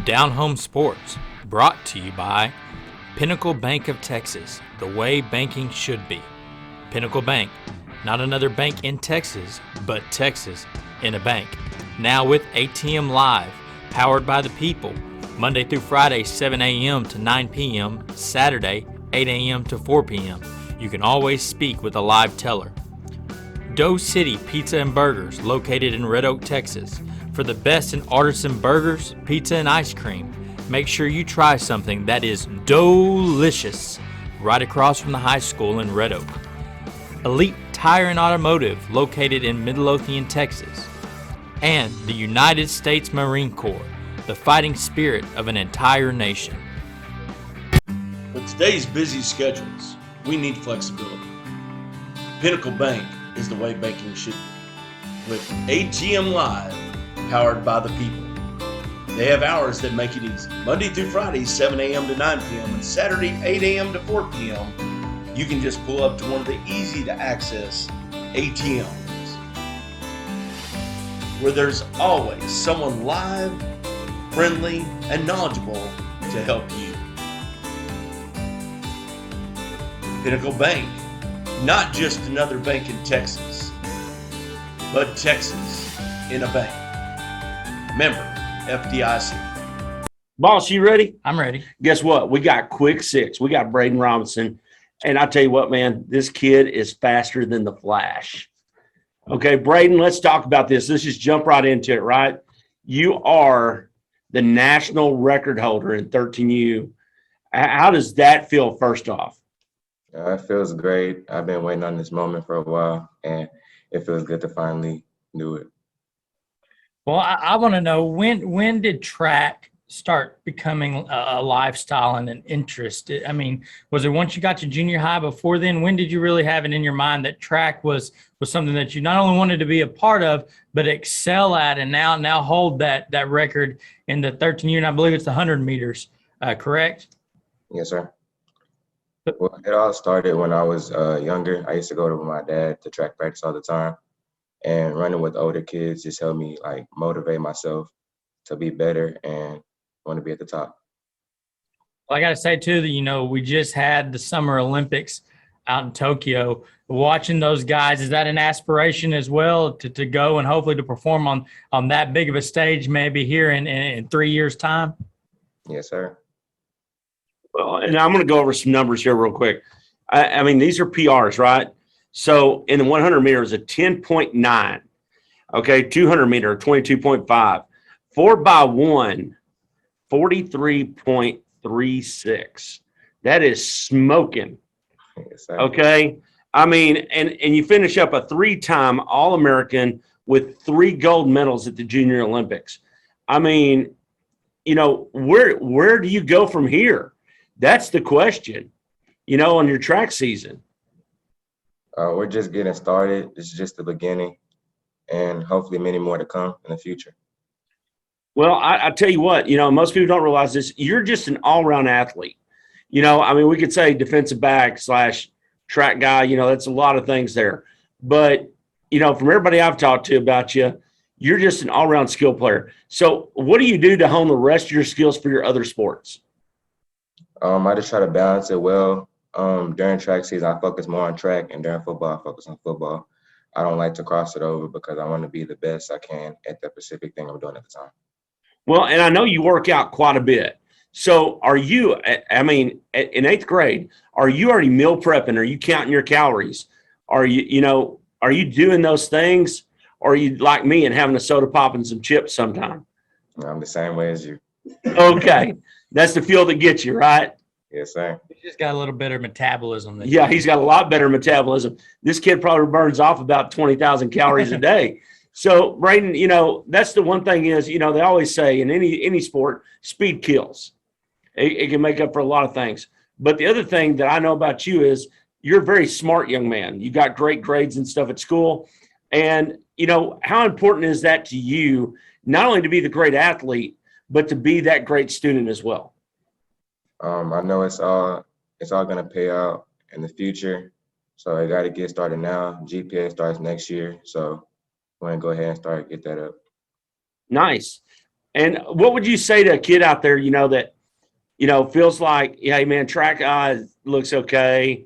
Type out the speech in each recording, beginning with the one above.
DownHome Sports, brought to you by Pinnacle Bank of Texas, the way banking should be. Pinnacle Bank, not another bank in Texas, but Texas in a bank. Now with ATM Live, powered by the people, Monday through Friday, 7 a.m. to 9 p.m., Saturday, 8 a.m. to 4 p.m. You can always speak with a live teller. Dough City Pizza and Burgers, located in Red Oak, Texas. For the best in artisan burgers, pizza, and ice cream, make sure you try something that is delicious right across from the high school in Red Oak. Elite Tire and Automotive, located in Midlothian, Texas. And the United States Marine Corps, the fighting spirit of an entire nation. With today's busy schedules, we need flexibility. Pinnacle Bank is the way banking should be. With ATM Live, powered by the people. They have hours that make it easy. Monday through Friday, 7 a.m. to 9 p.m. and Saturday, 8 a.m. to 4 p.m. You can just pull up to one of the easy to access ATMs, where there's always someone live, friendly, and knowledgeable to help you. Pinnacle Bank, not just another bank in Texas, but Texas in a bank. Member FDIC. Boss, you ready? I'm ready. Guess what? We got quick six. We got Brayden Robinson. And I tell you what, man, this kid is faster than the Flash. Okay, Brayden, let's talk about this. Let's just jump right into it, right? You are the national record holder in 13U. How does that feel, first off? It feels great. I've been waiting on this moment for a while, and it feels good to finally do it. Well, I want to know, when did track start becoming a lifestyle and an interest? I mean, was it once you got to junior high? Before then, when did you really have it in your mind that track was something that you not only wanted to be a part of, but excel at, and now hold that record in the 13U, and I believe it's the 100 meters, correct? Yes, sir. Well, it all started when I was younger. I used to go to my dad to track practice all the time. And running with older kids just helped me motivate myself to be better and want to be at the top. Well, I got to say too that we just had the Summer Olympics out in Tokyo. Watching those guys, is that an aspiration as well to go and hopefully to perform on that big of a stage maybe here in 3 years' time? Yes, sir. Well, and I'm going to go over some numbers here real quick. I mean, these are PRs, right? So in the 100 meters, a 10.9, okay, 200 meter, 22.5, 4x1, 43.36. That is smoking. Yes, sir. Okay. I mean, and you finish up a 3-time All-American with 3 gold medals at the Junior Olympics. I mean, where do you go from here? That's the question, on your track season. We're just getting started. It's just the beginning, and hopefully many more to come in the future. Well, I tell you what, most people don't realize this. You're just an all-around athlete. I mean, we could say defensive back / track guy, that's a lot of things there. But, from everybody I've talked to about you, you're just an all-around skill player. So what do you do to hone the rest of your skills for your other sports? I just try to balance it well. During track season, I focus more on track, and during football, I focus on football. I don't like to cross it over because I want to be the best I can at that specific thing I'm doing at the time. Well, and I know you work out quite a bit. So are you, I mean, in 8th grade, are you already meal prepping? Are you counting your calories? Are you doing those things? Or are you like me and having a soda pop and some chips sometime? I'm the same way as you. Okay. That's the fuel that gets you, right? Yes, sir. He's just got a little better metabolism. Yeah, he's got a lot better metabolism. This kid probably burns off about 20,000 calories a day. So, Brayden, that's the one thing is, they always say in any sport, speed kills. It can make up for a lot of things. But the other thing that I know about you is you're a very smart young man. You got great grades and stuff at school. And, how important is that to you, not only to be the great athlete, but to be that great student as well? I know it's all going to pay out in the future. So I got to get started now. GPA starts next year. So I want to go ahead and get that up. Nice. And what would you say to a kid out there, that, feels like, hey, man, track looks okay.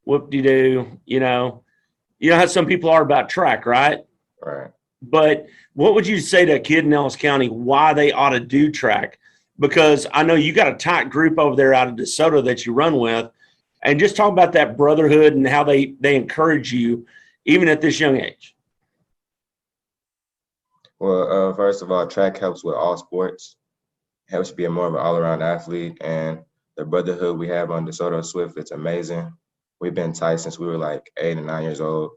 Whoop-de-doo, You know how some people are about track, right? Right. But what would you say to a kid in Ellis County why they ought to do track? Because I know you got a tight group over there out of DeSoto that you run with. And just talk about that brotherhood and how they encourage you even at this young age. Well, first of all, track helps with all sports. It helps you be more of an all-around athlete. And the brotherhood we have on DeSoto Swift, it's amazing. We've been tight since we were like 8 and 9 years old,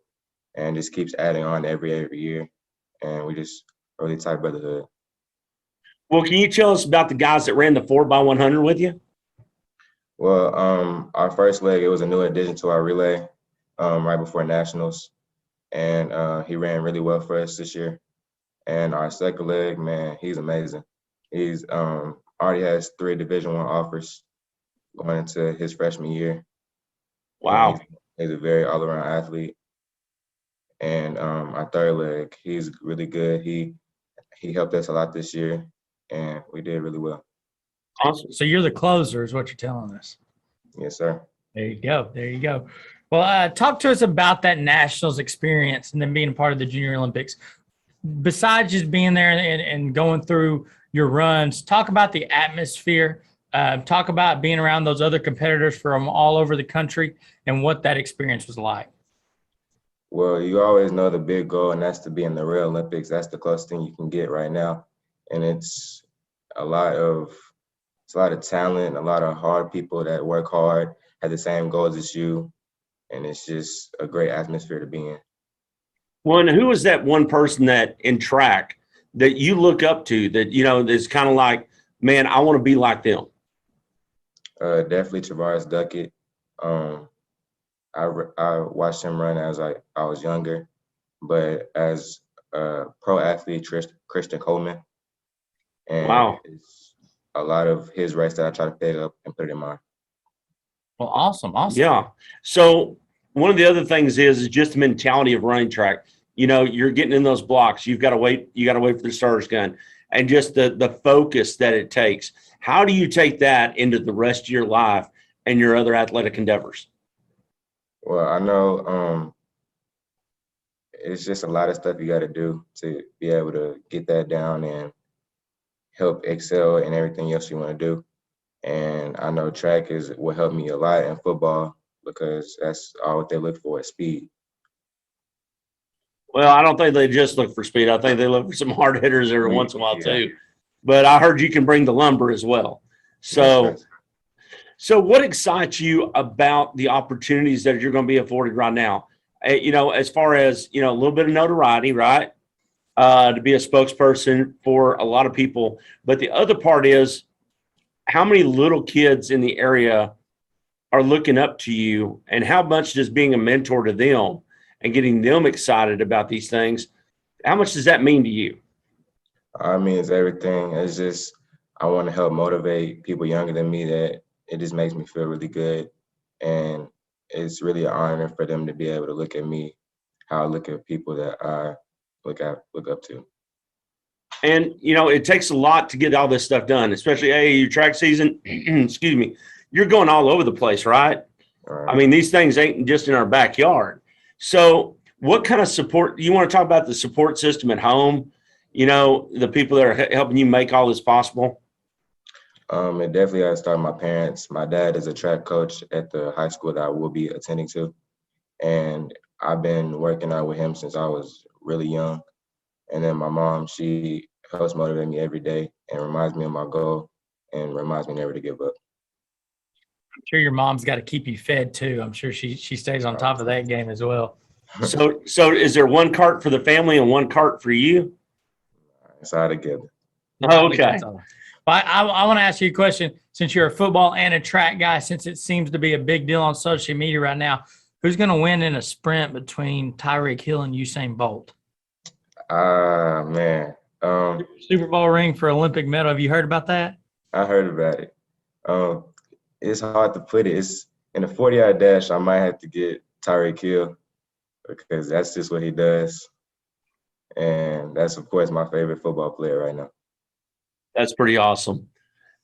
and just keeps adding on every year. And we just really tight brotherhood. Well, can you tell us about the guys that ran the 4x100 with you? Well, our first leg, it was a new addition to our relay right before nationals, and he ran really well for us this year. And our second leg, man, he's amazing. He's already has 3 Division I offers going into his freshman year. Wow. He's a very all-around athlete. And our third leg, he's really good. He helped us a lot this year, and we did really well. Awesome. So you're the closer is what you're telling us. Yes, sir. There you go. There you go. Well, talk to us about that nationals experience and then being a part of the Junior Olympics. Besides just being there and going through your runs, talk about the atmosphere. Talk about being around those other competitors from all over the country and what that experience was like. Well, you always know the big goal, and that's to be in the real Olympics. That's the closest thing you can get right now. And it's a lot of talent, a lot of hard people that work hard, have the same goals as you, and it's just a great atmosphere to be in. Well, and who is that one person that in track that you look up to that, is kind of like, man, I want to be like them? Definitely Travaris Duckett. I watched him run as I was younger, but as a pro athlete, Christian Coleman. And wow. It's a lot of his race that I try to pick up and put it in mine. Well, awesome. Yeah. So one of the other things is just the mentality of running track. You're getting in those blocks. You've got to wait. You got to wait for the starter's gun, and just the focus that it takes. How do you take that into the rest of your life and your other athletic endeavors? Well, I know it's just a lot of stuff you got to do to be able to get that down and help excel in everything else you want to do. And I know track will help me a lot in football because that's all what they look for is speed. Well, I don't think they just look for speed. I think they look for some hard hitters every once in a while Yeah. too. But I heard you can bring the lumber as well. So what excites you about the opportunities that you're going to be afforded right now? As far as, a little bit of notoriety, right? To be a spokesperson for a lot of people. But the other part is how many little kids in the area are looking up to you, and how much does being a mentor to them and getting them excited about these things, how much does that mean to you? I mean, it's everything. It's just I want to help motivate people younger than me. That it just makes me feel really good, and it's really an honor for them to be able to look at me, how I look at people that I look up to. And it takes a lot to get all this stuff done, especially your track season. Excuse me, you're going all over the place, right? I mean, these things ain't just in our backyard. So what kind of support you want to talk about? The support system at home, the people that are helping you make all this possible? It definitely got to start with my parents. My dad is a track coach at the high school that I will be attending to. And I've been working out with him since I was really young. And then my mom, she helps motivate me every day and reminds me of my goal and reminds me never to give up. I'm sure your mom's got to keep you fed too. I'm sure she stays on top of that game as well. So is there one cart for the family and one cart for you? It's all together. Oh, okay. But I want to ask you a question. Since you're a football and a track guy, since it seems to be a big deal on social media right now, who's going to win in a sprint between Tyreek Hill and Usain Bolt? Man. Super Bowl ring for Olympic medal. Have you heard about that? I heard about it. It's hard to put it. It's in a 40-yard dash, I might have to get Tyreek Hill because that's just what he does. And that's, of course, my favorite football player right now. That's pretty awesome.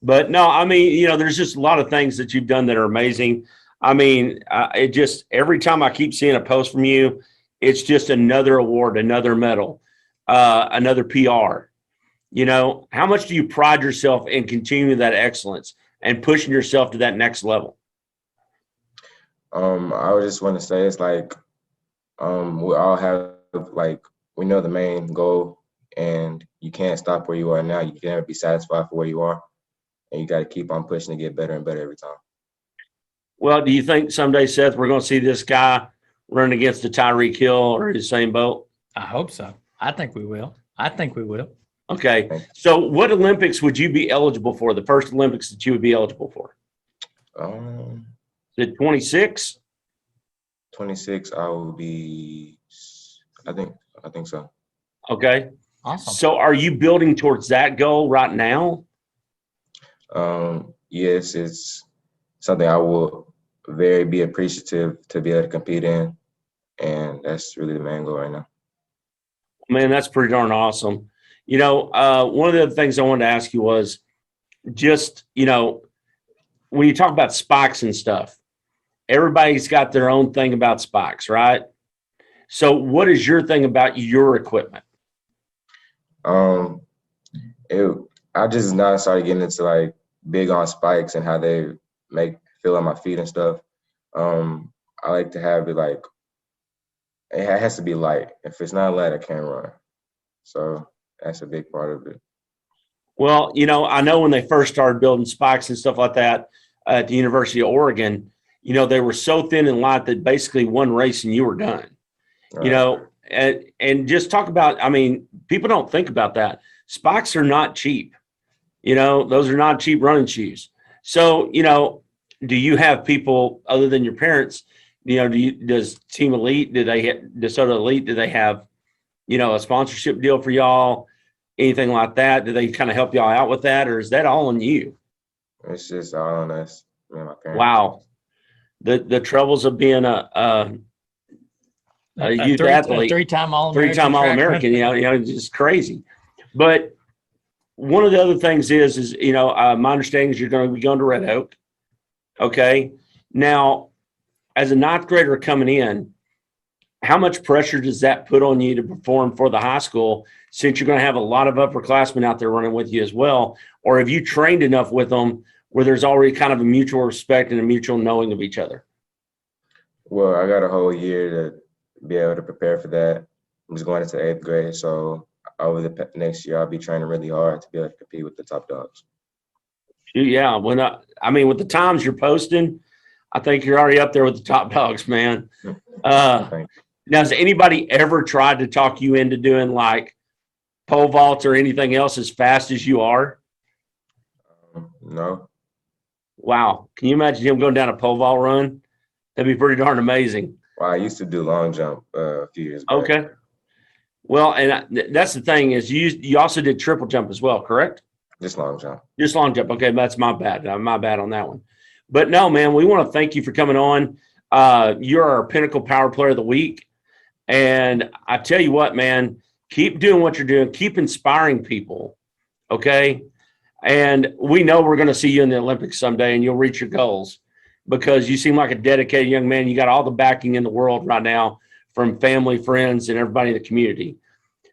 But no, I mean, there's just a lot of things that you've done that are amazing. I mean, it just every time I keep seeing a post from you, it's just another award, another medal, another PR. How much do you pride yourself in continuing that excellence and pushing yourself to that next level? I would just want to say it's like we all have we know the main goal, and you can't stop where you are now. You can never be satisfied for where you are, and you got to keep on pushing to get better and better every time. Well, do you think someday, Seth, we're going to see this guy run against the Tyreek Hill or Usain Bolt? I hope so. I think we will. Okay. So what Olympics would you be eligible for, the first Olympics that you would be eligible for? Is it 26? 26, I will be, I think so. Okay. Awesome. So are you building towards that goal right now? Yes, it's something I will very be appreciative to be able to compete in. And that's really the main goal right now. Man, that's pretty darn awesome. One of the other things I wanted to ask you was just, when you talk about spikes and stuff, everybody's got their own thing about spikes, right? So what is your thing about your equipment? I just now started getting into big on spikes and how they feel on my feet and stuff. I like to have it it has to be light. If it's not light, I can't run. So that's a big part of it. Well, I know when they first started building spikes and stuff like that at the University of Oregon, they were so thin and light that basically one race and you were done. Right. And just talk about, people don't think about that. Spikes are not cheap. Those are not cheap running shoes. So, do you have people other than your parents, does Team Elite, DeSoto Elite, do they have, a sponsorship deal for y'all? Anything like that? Do they kind of help y'all out with that, or is that all on you? It's just all on us, me and my parents. Wow. The troubles of being a youth athlete, three-time All-American. Three-time All-American, it's just crazy. But one of the other things is my understanding is you're going to be going to Red Oak. Okay. Now, as a ninth grader coming in, how much pressure does that put on you to perform for the high school, since you're going to have a lot of upperclassmen out there running with you as well? Or have you trained enough with them where there's already kind of a mutual respect and a mutual knowing of each other? Well, I got a whole year to be able to prepare for that. I'm just going into 8th grade, so over the next year, I'll be training really hard to be able to compete with the top dogs. Yeah, with the times you're posting, I think you're already up there with the top dogs, man. Now, has anybody ever tried to talk you into doing pole vaults or anything else as fast as you are? No. Wow. Can you imagine him going down a pole vault run? That'd be pretty darn amazing. Well, I used to do long jump a few years back. Okay. Well, and that's the thing is you also did triple jump as well, correct? Just long jump. Just long jump. Okay, that's my bad. My bad on that one. But no, man, we want to thank you for coming on. You're our Pinnacle Power Player of the Week. And I tell you what, man, keep doing what you're doing. Keep inspiring people, okay? And we know we're going to see you in the Olympics someday, and you'll reach your goals because you seem like a dedicated young man. You got all the backing in the world right now from family, friends, and everybody in the community.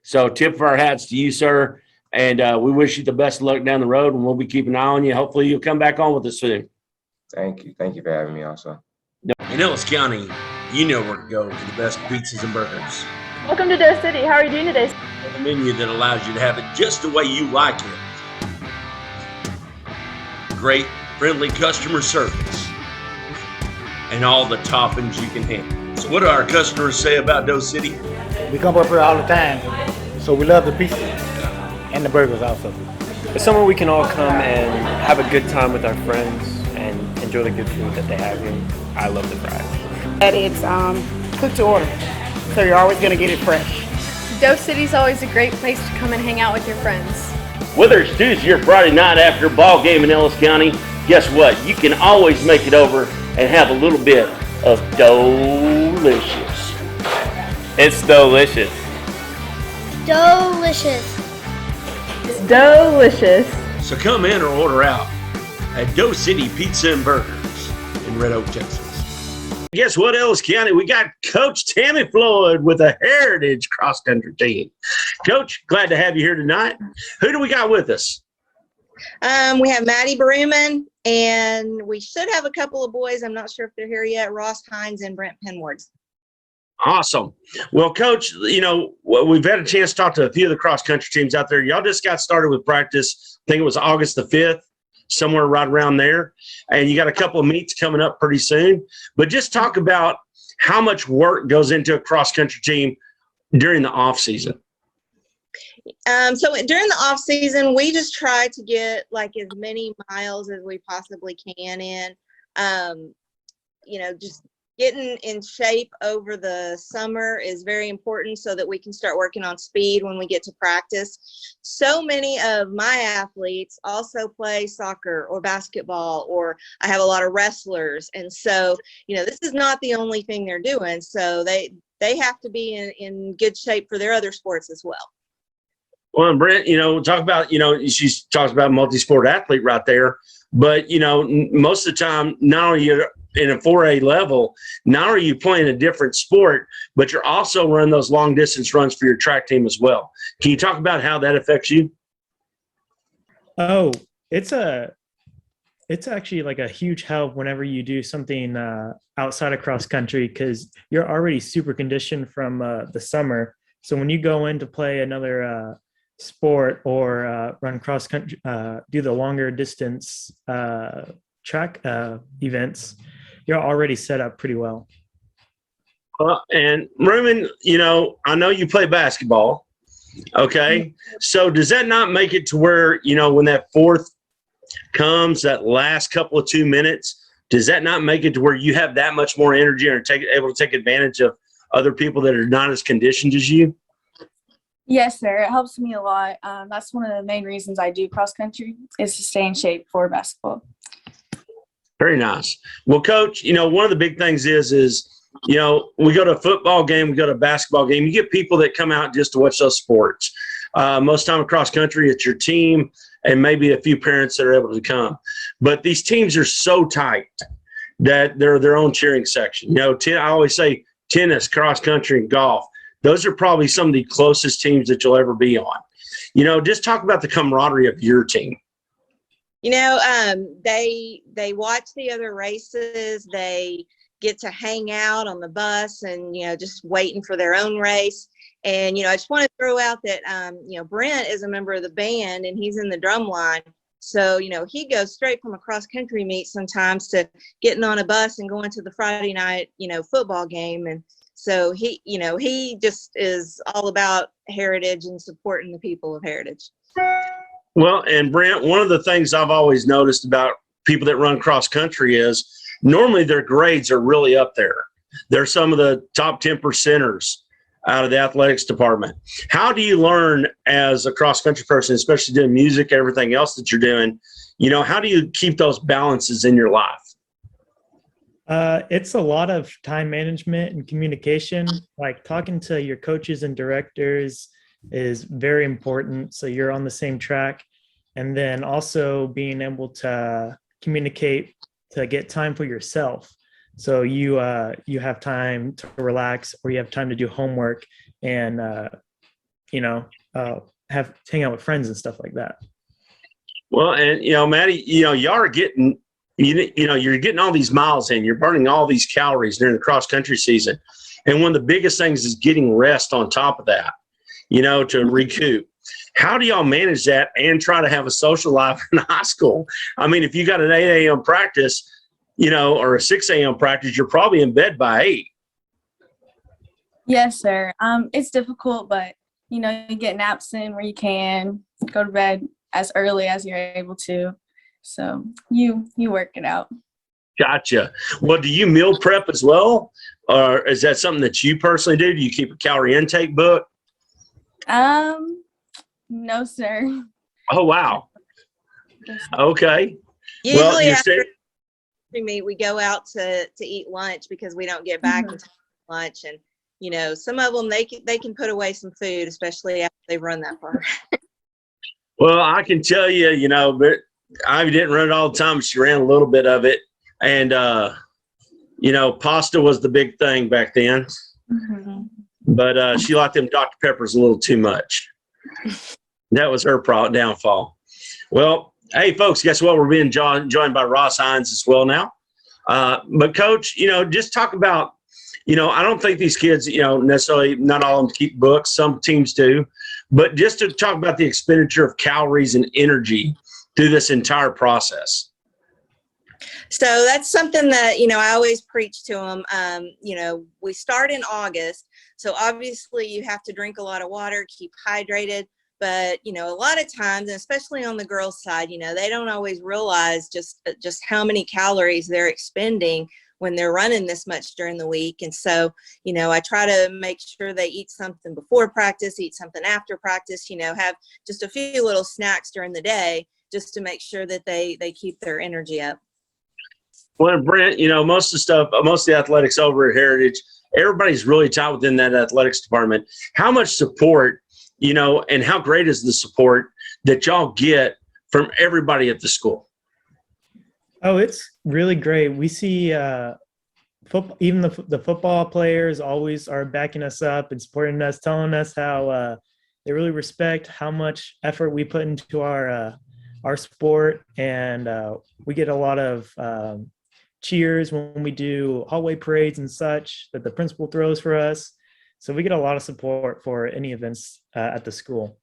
So tip of our hats to you, sir. And we wish you the best of luck down the road, and we'll be keeping an eye on you. Hopefully you'll come back on with us soon. Thank you. Thank you for having me also. In Ellis County, you know where to go for the best pizzas and burgers. Welcome to Doe City. How are you doing today? A menu that allows you to have it just the way you like it. Great, friendly customer service. And all the toppings you can handle. So what do our customers say about Doe City? We come up here all the time, so we love the pizza and the burgers also. It's somewhere we can all come and have a good time with our friends and enjoy the good food that they have here. I love the fries. That it's cooked to order, so you're always going to get it fresh. Doe City's always a great place to come and hang out with your friends. Whether it's Tuesday or Friday night after a ball game in Ellis County, guess what? You can always make it over and have a little bit of delicious. It's delicious. Delicious. It's delicious. So come in or order out at Dough City Pizza and Burgers in Red Oak, Texas. Guess what, Ellis County? We got Coach Tammy Floyd with a Heritage Cross Country team. Coach, glad to have you here tonight. Who do we got with us? We have Maddie Baruman, and we should have a couple of boys. I'm not sure if they're here yet. Ross Hines and Brent Penward. Awesome. Well, Coach, you know, we've had a chance to talk to a few of the cross country teams out there. Y'all just got started with practice. I think it was August the 5th, somewhere right around there. And you got a couple of meets coming up pretty soon. But just talk about how much work goes into a cross country team during the off season. So during the off season, we just try to get like as many miles as we possibly can in. You know, just getting in shape over the summer is very important so that we can start working on speed when we get to practice. So many of my athletes also play soccer or basketball, or I have a lot of wrestlers. And so, you know, this is not the only thing they're doing. So they have to be in good shape for their other sports as well. Well, and Brent, you know, talk about, you know, she talks about multi-sport athlete right there. But, you know, most of the time, not only you're in a 4A level, not only are you playing a different sport, but you're also running those long distance runs for your track team as well. Can you talk about how that affects you? Oh, it's actually like a huge help whenever you do something outside of cross country, because you're already super conditioned from the summer. So when you go in to play another sport or run cross country, do the longer distance track events, you're already set up pretty well. And Ruben, you know, I know you play basketball. Okay. So does that not make it to where, you know, when that fourth comes, that last couple of 2 minutes, does that not make it to where you have that much more energy and able to take advantage of other people that are not as conditioned as you? Yes, sir. It helps me a lot. That's one of the main reasons I do cross country, is to stay in shape for basketball. Very nice. Well, Coach, you know, one of the big things is, you know, we go to a football game, we go to a basketball game, you get people that come out just to watch those sports. Most time across country, it's your team and maybe a few parents that are able to come. But these teams are so tight that they're their own cheering section. You know, I always say tennis, cross country, and golf. Those are probably some of the closest teams that you'll ever be on. You know, just talk about the camaraderie of your team. You know, they watch the other races. They get to hang out on the bus and, you know, just waiting for their own race. And, you know, I just want to throw out that, you know, Brent is a member of the band and he's in the drum line. So, you know, he goes straight from a cross country meet sometimes to getting on a bus and going to the Friday night, you know, football game. And so he, you know, he just is all about Heritage and supporting the people of Heritage. Well, and Brent, one of the things I've always noticed about people that run cross country is normally their grades are really up there. They're some of the top 10%ers out of the athletics department. How do you learn as a cross country person, especially doing music, everything else that you're doing, you know, how do you keep those balances in your life? It's a lot of time management and communication. Like talking to your coaches and directors is very important, so you're on the same track. And then also being able to communicate to get time for yourself, so you have time to relax, or you have time to do homework and you know, hang out with friends and stuff like that. Well, and you know, Maddie, you know, y'all are getting, you know, you're getting all these miles in, you're burning all these calories during the cross country season, and one of the biggest things is getting rest on top of that, you know, to recoup. How do y'all manage that and try to have a social life in high school? I mean, if you got an 8 a.m. practice, you know, or a 6 a.m. practice, you're probably in bed by 8. Yes, sir. It's difficult, but, you know, you get naps in where you can, go to bed as early as you're able to. So you work it out. Gotcha. Well, do you meal prep as well? Or is that something that you personally do? Do you keep a calorie intake book? No, sir. Oh, wow. Okay. Usually well, after meet, we go out to eat lunch because we don't get back until lunch. And, you know, some of them, they can put away some food, especially after they've run that far. Well, I can tell you, but I didn't run it all the time. She ran a little bit of it. And, pasta was the big thing back then. Mm-hmm. But she liked them Dr. Peppers a little too much. That was her downfall. Well, hey, folks, guess what? We're being joined by Ross Hines as well now. But, Coach, just talk about, I don't think these kids, necessarily not all of them keep books. Some teams do. But just to talk about the expenditure of calories and energy through this entire process. So that's something that, I always preach to them. We start in August. So obviously you have to drink a lot of water, keep hydrated. But, a lot of times, and especially on the girls' side, they don't always realize just how many calories they're expending when they're running this much during the week. And so, I try to make sure they eat something before practice, eat something after practice, have just a few little snacks during the day just to make sure that they keep their energy up. Well, Brent, most of the athletics over at Heritage, everybody's really tight within that athletics department. How much support, and how great is the support that y'all get from everybody at the school? Oh, it's really great. We see even the football players always are backing us up and supporting us, telling us how they really respect how much effort we put into our sport. And we get a lot of cheers when we do hallway parades and such that the principal throws for us. So we get a lot of support for any events at the school.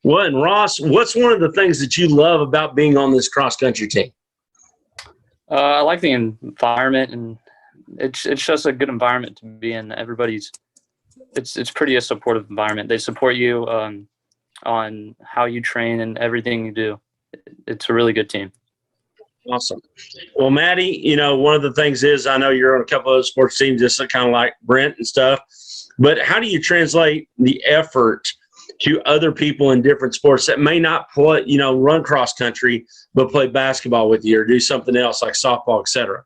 Well, and Ross, what's one of the things that you love about being on this cross-country team? I like the environment, and it's just a good environment to be in. It's pretty a supportive environment. They support you on how you train and everything you do. It's a really good team. Awesome. Well, Maddie, one of the things is I know you're on a couple of sports teams, just kind of like Brent and stuff. But how do you translate the effort to other people in different sports that may not play, run cross country, but play basketball with you or do something else like softball, et cetera?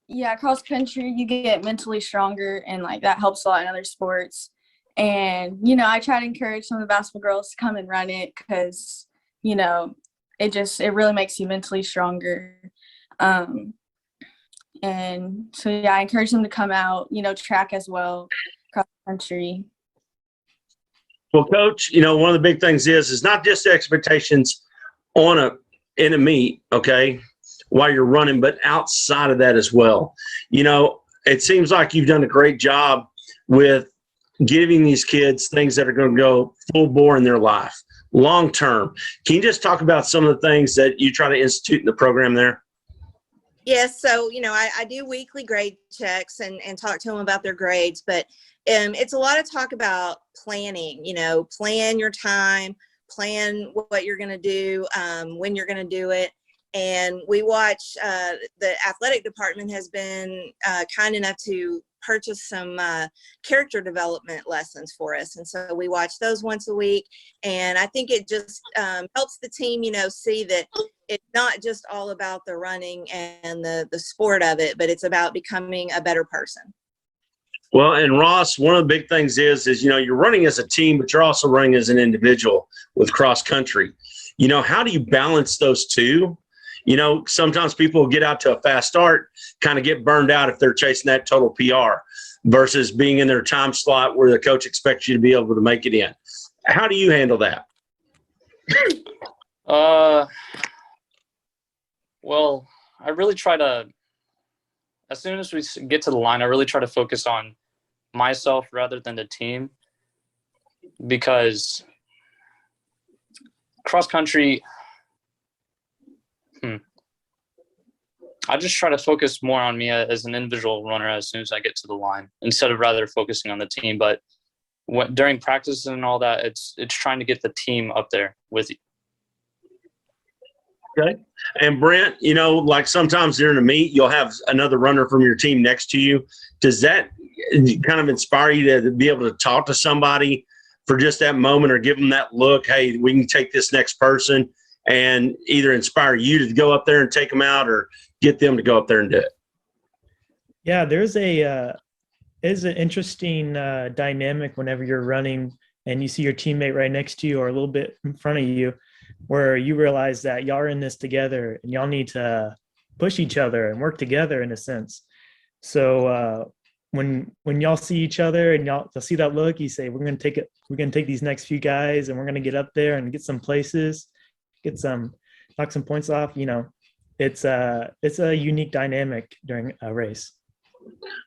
Yeah, cross country, you get mentally stronger, and that helps a lot in other sports. And, I try to encourage some of the basketball girls to come and run it because, it really makes you mentally stronger. And so, yeah, I encourage them to come out, track as well, cross country. Well, Coach, one of the big things is not just the expectations in a meet, okay, while you're running, but outside of that as well. It seems like you've done a great job with giving these kids things that are going to go full bore in their life, long term. Can you just talk about some of the things that you try to institute in the program there? Yes. So, I do weekly grade checks and talk to them about their grades, but it's a lot of talk about planning, plan your time, plan what you're going to do, when you're going to do it. And we watch, the athletic department has been kind enough to purchase some character development lessons for us. And so we watch those once a week. And I think it just helps the team, see that it's not just all about the running and the sport of it, but it's about becoming a better person. Well, and Ross, one of the big things is you're running as a team, but you're also running as an individual with cross country. How do you balance those two? Sometimes people get out to a fast start, kind of get burned out if they're chasing that total PR versus being in their time slot where the coach expects you to be able to make it in. How do you handle that? Well, I really try to, as soon as we get to the line, I really try to focus on myself rather than the team, because cross country, I just try to focus more on me as an individual runner as soon as I get to the line, instead of rather focusing on the team. But during practice and all that, it's trying to get the team up there with you. Okay. And Brent, sometimes during a meet, you'll have another runner from your team next to you. Does that kind of inspire you to be able to talk to somebody for just that moment or give them that look? Hey, we can take this next person, and either inspire you to go up there and take them out or get them to go up there and do it? Yeah, there's an interesting dynamic whenever you're running and you see your teammate right next to you or a little bit in front of you, where you realize that y'all are in this together and y'all need to push each other and work together in a sense. So when y'all see each other and y'all see that look, you say, we're going to take these next few guys and we're going to get up there and get some places, knock some points off. You know, it's a unique dynamic during a race.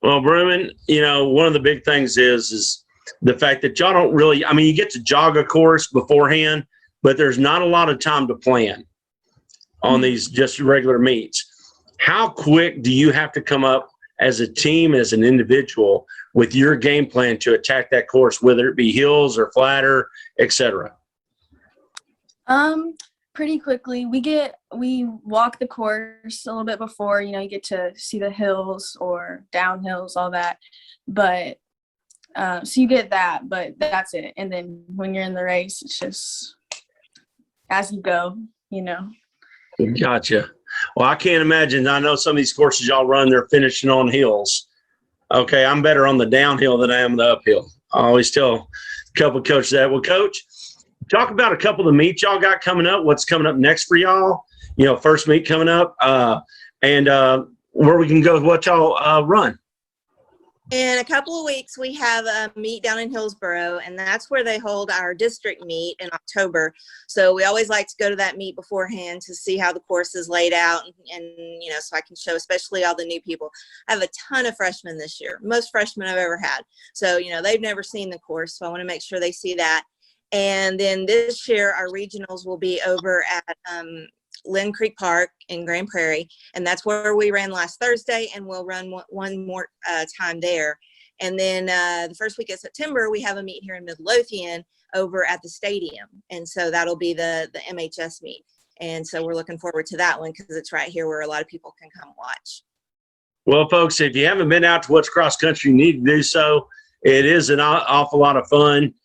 Well, Brewman, you know, one of the big things is the fact that y'all don't really, I mean, you get to jog a course beforehand, but there's not a lot of time to plan on these just regular meets. How quick do you have to come up as a team, as an individual, with your game plan to attack that course, whether it be hills or flatter, et cetera? Pretty quickly. We walk the course a little bit before, you know, you get to see the hills or downhills, all that. But so you get that, but that's it. And then when you're in the race, it's just as you go, you know. Gotcha. Well, I can't imagine. I know some of these courses y'all run, they're finishing on hills. Okay, I'm better on the downhill than I am the uphill. I always tell a couple of coaches that. Well, Coach, talk about a couple of the meets y'all got coming up. What's coming up next for y'all? You know, first meet coming up, and where we can go with what y'all run. In a couple of weeks, we have a meet down in Hillsboro, and that's where they hold our district meet in October. So we always like to go to that meet beforehand to see how the course is laid out, and you know, so I can show especially all the new people. I have a ton of freshmen this year, most freshmen I've ever had. So, you know, they've never seen the course, so I want to make sure they see that. And then this year, our regionals will be over at Lynn Creek Park in Grand Prairie, and that's where we ran last Thursday, and we'll run one more time there. And then the first week of September, we have a meet here in Midlothian over at the stadium, and so that'll be the MHS meet. And so we're looking forward to that one because it's right here where a lot of people can come watch. Well, folks, if you haven't been out to What's Cross Country, you need to do so. It is an awful lot of fun.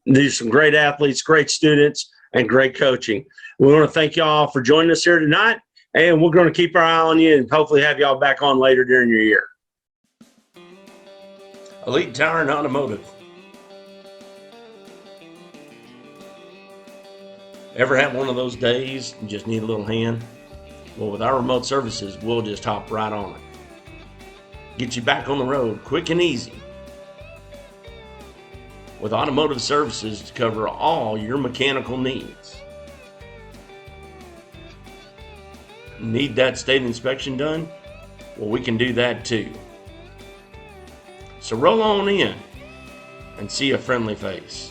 There's some great athletes, great students, and great coaching. We want to thank y'all for joining us here tonight, and we're going to keep our eye on you and hopefully have y'all back on later during your year. Elite Tire and Automotive. Ever have one of those days and just need a little hand? Well, with our remote services, we'll just hop right on it. Get you back on the road quick and easy. With automotive services to cover all your mechanical needs. Need that state inspection done? Well, we can do that too. So roll on in and see a friendly face.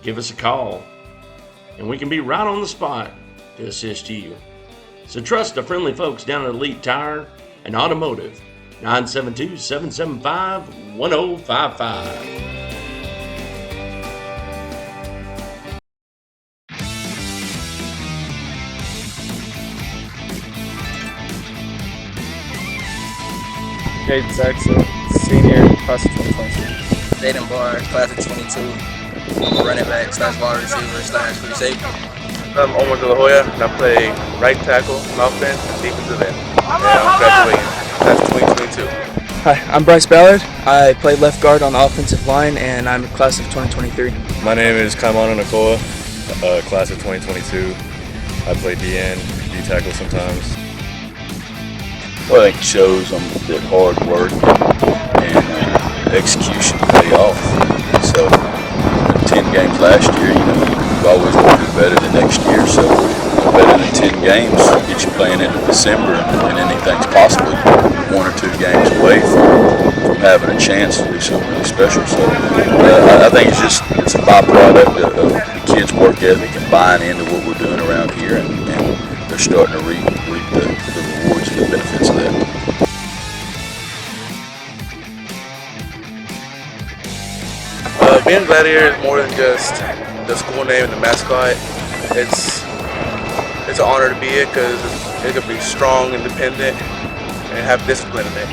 Give us a call and we can be right on the spot to assist you. So trust the friendly folks down at Elite Tire and Automotive, 972-775-1055. Caden Saxon, senior, class of 2022. Jaden Barr, class of 22. I'm a running back / wide receiver / free safety. I'm Omar De La Hoya, and I play right tackle, offense, and defensive end. And I'm graduating class of 2022. Hi, I'm Bryce Ballard. I play left guard on the offensive line, and I'm class of 2023. My name is Kaimana Nakoa, class of 2022. I play DN, D tackle sometimes. Well, I think it shows them that hard work and execution pay off. So, 10 games last year, you know, you always want to do better the next year. So, better than 10 games, get you playing into December, and anything's possibly 1 or 2 games away from having a chance to do something really special. So, I think it's a byproduct of the kids' work ethic and buying into what we're doing around here, and they're starting to reap the rewards and the benefits of that. Being Gladiator is more than just the school name and the mascot. It's an honor to be it because it can be strong, independent, and have discipline in it.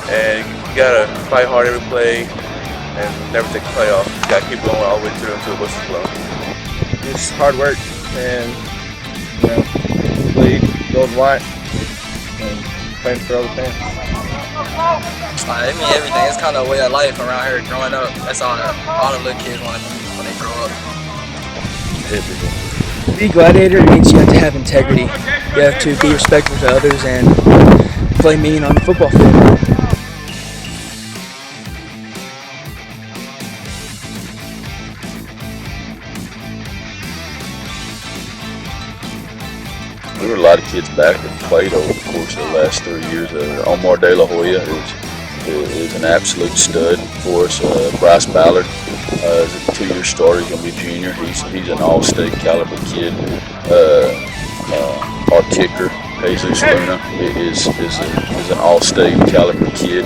And you gotta fight hard every play and never take a play off. You gotta keep going all the way through until the whistle's blown. It's hard work and play gold and white and playing for all the fans. It means everything. It's kind of a way of life around here growing up. That's all the little kids want to be when they grow up. To be a gladiator means you have to have integrity. You have to be respectful to others and play mean on the football field. There were a lot of kids back that played over the course of the last 3 years. Omar De La Hoya is an absolute stud for us. Bryce Ballard is a 2-year starter. He's going to be a junior. He's an all-state caliber kid. Our kicker, Jesus Luna, is an all-state caliber kid.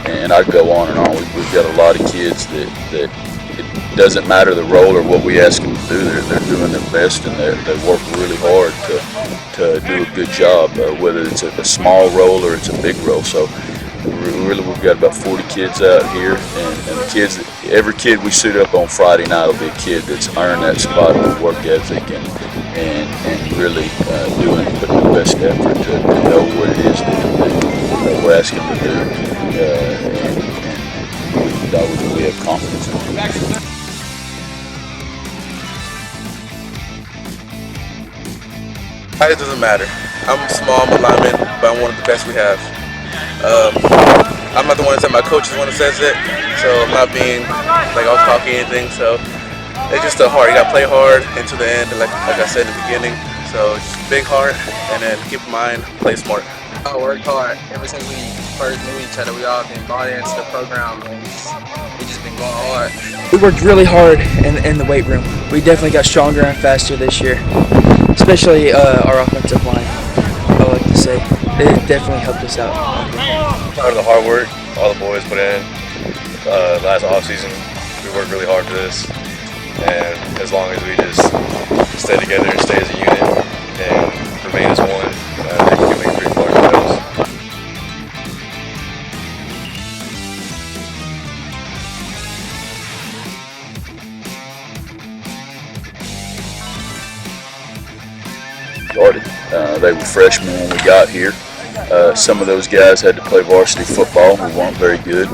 And I'd go on and on. We've got a lot of kids that it doesn't matter the role or what we ask them to do. They're doing their best, and they work really hard to do a good job, whether it's a small role or it's a big role. So we've got about 40 kids out here, and the kids, every kid we suit up on Friday night will be a kid that's earned that spot with work ethic and really putting the best effort to know what it is that we're asking them to do, and we have confidence in them. It doesn't matter. I'm small, I'm a lineman, but I'm one of the best we have. I'm not the one that said, my coach is the one that says it, so I'm not being like all cocky or anything. So it's just a heart. You gotta play hard into the end, like I said in the beginning. So just big heart, and then keep in mind, play smart. I worked hard ever since we first knew each other. We all been bought into the program, and we just been going hard. We worked really hard in the weight room. We definitely got stronger and faster this year, especially our offensive line. I like to say it definitely helped us out. Proud of the hard work all the boys put in. Last offseason, we worked really hard for this, and as long as we just stay together and stay as a unit and remain as one, I think we can make pretty far ourselves. They were freshmen when we got here. Some of those guys had to play varsity football. We weren't very good.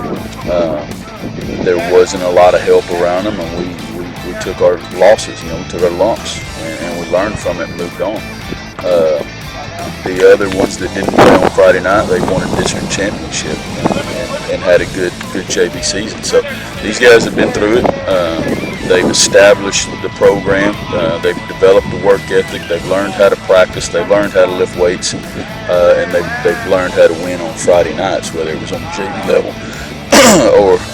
There wasn't a lot of help around them, and we took our losses, we took our lumps, and we learned from it and moved on. The other ones that didn't play on Friday night, they won a district championship and had a good JV season. So these guys have been through it. They've established the program. They've developed the work ethic. They've learned how to practice. They've learned how to lift weights, and they've learned how to win on Friday nights, whether it was on the JV level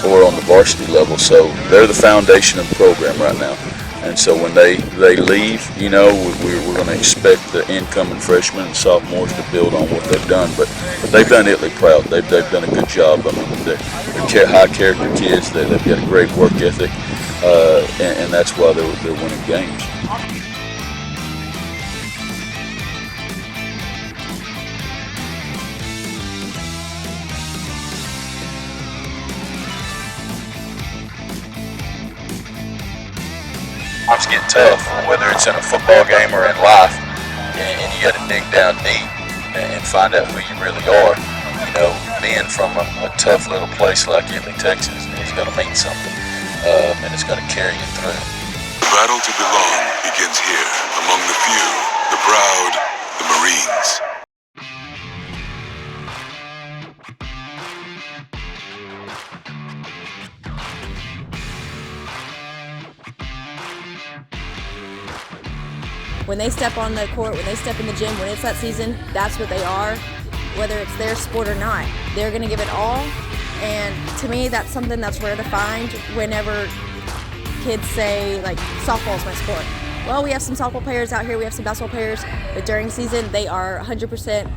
or on the varsity level. So they're the foundation of the program right now. And so when they leave, we're going to expect the incoming freshmen and sophomores to build on what they've done. But they've done Italy proud. They've done a good job. I mean, they're high character kids. They've got a great work ethic, and that's why they're winning games. Times get tough, whether it's in a football game or in life, and you got to dig down deep and find out who you really are. Being from a tough little place like Italy, Texas, is going to mean something, and it's going to carry you through. The battle to belong begins here, among the few, the proud, the Marines. When they step on the court, when they step in the gym, when it's that season, that's what they are, whether it's their sport or not. They're going to give it all, and to me, that's something that's rare to find whenever kids say, like, softball is my sport. Well, we have some softball players out here, we have some basketball players, but during season, they are 100%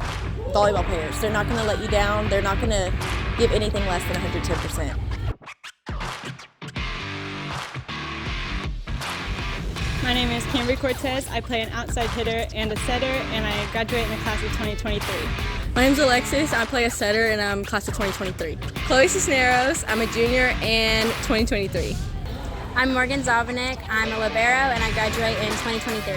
volleyball players. They're not going to let you down. They're not going to give anything less than 110%. My name is Cambry Cortez. I play an outside hitter and a setter, and I graduate in the class of 2023. My name is Alexis. I play a setter, and I'm class of 2023. Chloe Cisneros. I'm a junior and 2023. I'm Morgan Zalvanek. I'm a libero, and I graduate in 2023.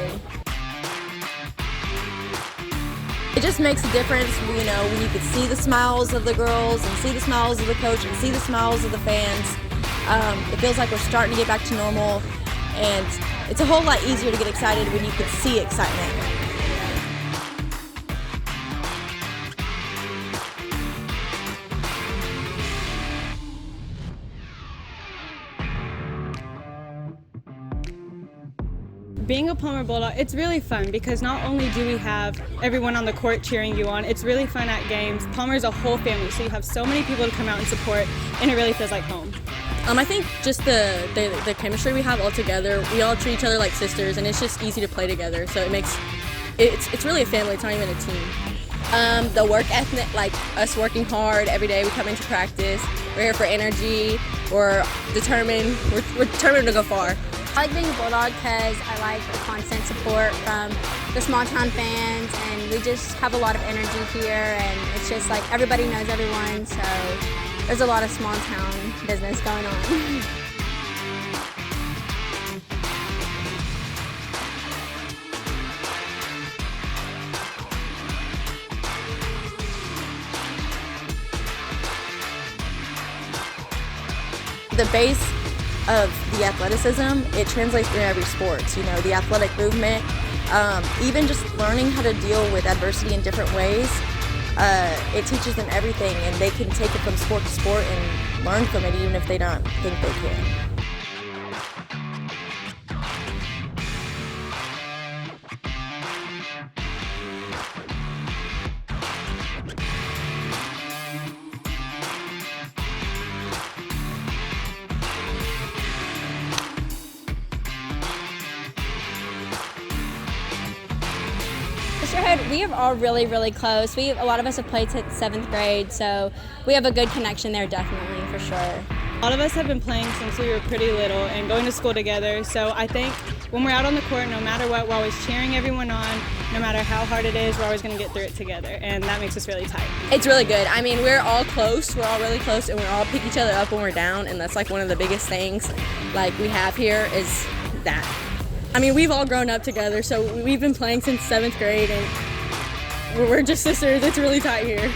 I just makes a difference, when you can see the smiles of the girls and see the smiles of the coach and see the smiles of the fans. It feels like we're starting to get back to normal, and it's a whole lot easier to get excited when you can see excitement. Being a Palmer Bulldog, it's really fun because not only do we have everyone on the court cheering you on, it's really fun at games. Palmer's a whole family, so you have so many people to come out and support, and it really feels like home. I think just the chemistry we have all together, we all treat each other like sisters, and it's just easy to play together. So it's really a family. It's not even a team. The work ethic, like us working hard every day, we come into practice. We're here for energy. We're determined. We're determined to go far. I like being a Bulldog because I like the constant support from the small town fans, and we just have a lot of energy here, and it's just like everybody knows everyone, so there's a lot of small town business going on. The base of the athleticism, it translates in every sport. The athletic movement, even just learning how to deal with adversity in different ways, it teaches them everything, and they can take it from sport to sport and learn from it even if they don't think they can. We are all really, really close. A lot of us have played since 7th grade, so we have a good connection there, definitely, for sure. A lot of us have been playing since we were pretty little and going to school together, so I think when we're out on the court, no matter what, we're always cheering everyone on. No matter how hard it is, we're always going to get through it together, and that makes us really tight. It's really good. We're all close. We're all really close, and we all pick each other up when we're down, and that's like one of the biggest things we have here is that. We've all grown up together, so we've been playing since 7th grade, and we're just sisters. It's really tight here.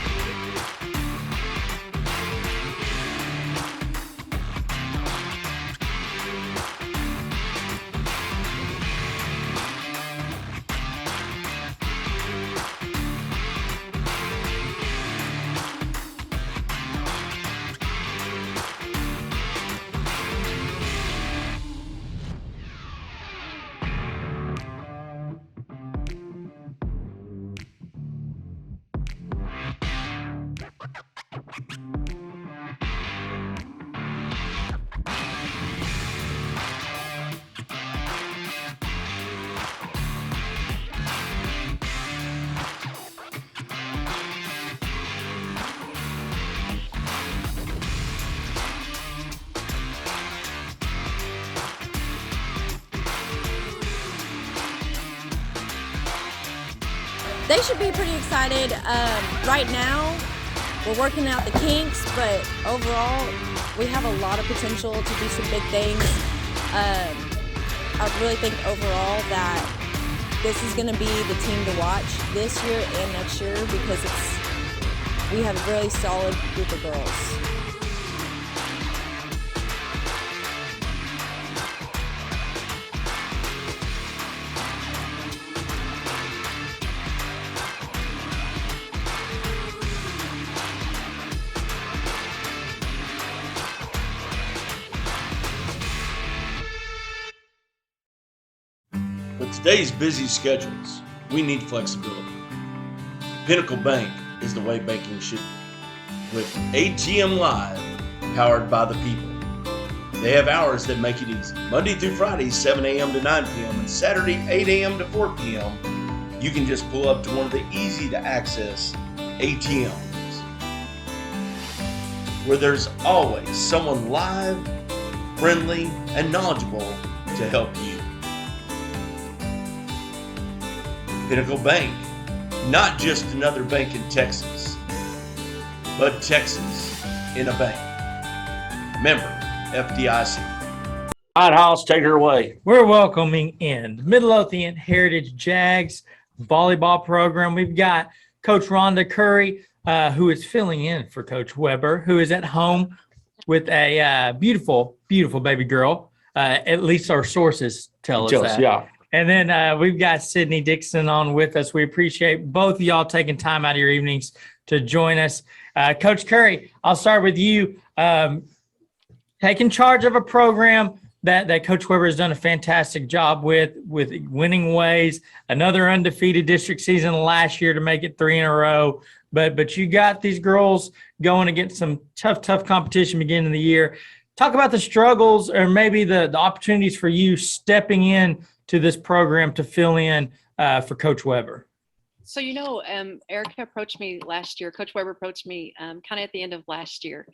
They should be pretty excited. Right now, we're working out the kinks, but overall, we have a lot of potential to do some big things. I really think overall that this is going to be the team to watch this year and next year because we have a really solid group of girls. With today's busy schedules, we need flexibility. Pinnacle Bank is the way banking should be. With ATM Live, powered by the people. They have hours that make it easy. Monday through Friday, 7 a.m. to 9 p.m. and Saturday, 8 a.m. to 4 p.m. You can just pull up to one of the easy-to-access ATMs, where there's always someone live, friendly, and knowledgeable to help you. Pinnacle Bank, not just another bank in Texas, but Texas in a bank. Member FDIC. All right, House, take her away. We're welcoming in Midlothian Heritage Jags volleyball program. We've got Coach Rhonda Curry, who is filling in for Coach Weber, who is at home with a beautiful, beautiful baby girl. At least our sources tell us that. Yeah. And then we've got Sydney Dixon on with us. We appreciate both of y'all taking time out of your evenings to join us. Coach Curry, I'll start with you. Taking charge of a program that Coach Weber has done a fantastic job with winning ways, another undefeated district season last year to make it 3 in a row. But you got these girls going against some tough competition beginning of the year. Talk about the struggles or maybe the opportunities for you stepping in to this program to fill in for Coach Weber. So, Erica approached me last year. Coach Weber approached me kind of at the end of last year.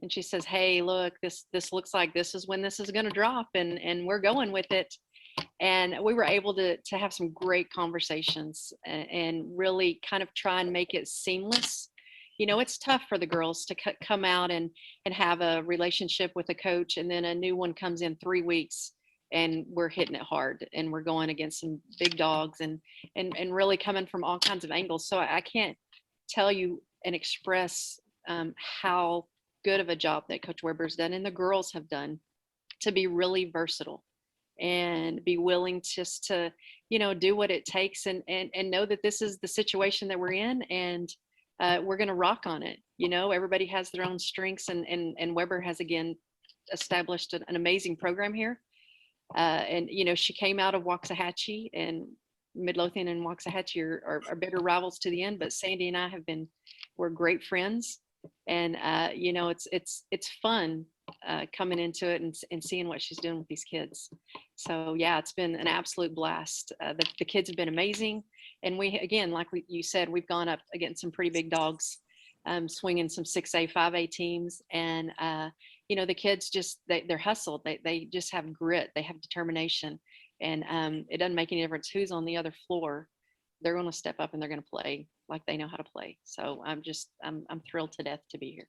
And she says, hey, look, this looks like this is when this is going to drop and we're going with it. And we were able to have some great conversations and really kind of try and make it seamless. It's tough for the girls to come out and have a relationship with a coach, and then a new one comes in 3 weeks and we're hitting it hard and we're going against some big dogs and really coming from all kinds of angles. So I can't tell you and express how good of a job that Coach Weber's done and the girls have done to be really versatile and be willing just to, do what it takes and know that this is the situation that we're in and we're going to rock on it. Everybody has their own strengths and Weber has again established an amazing program here. And she came out of Waxahachie, and Midlothian and Waxahachie are bitter rivals to the end, but Sandy and I we're great friends. And it's fun coming into it and seeing what she's doing with these kids. So yeah, it's been an absolute blast. The kids have been amazing, and we again, like you said, we've gone up against some pretty big dogs, swinging some 6A, 5A teams, and the kids they're hustled. They just have grit. They have determination, and it doesn't make any difference who's on the other floor. They're going to step up and they're going to play like they know how to play. So I'm thrilled to death to be here.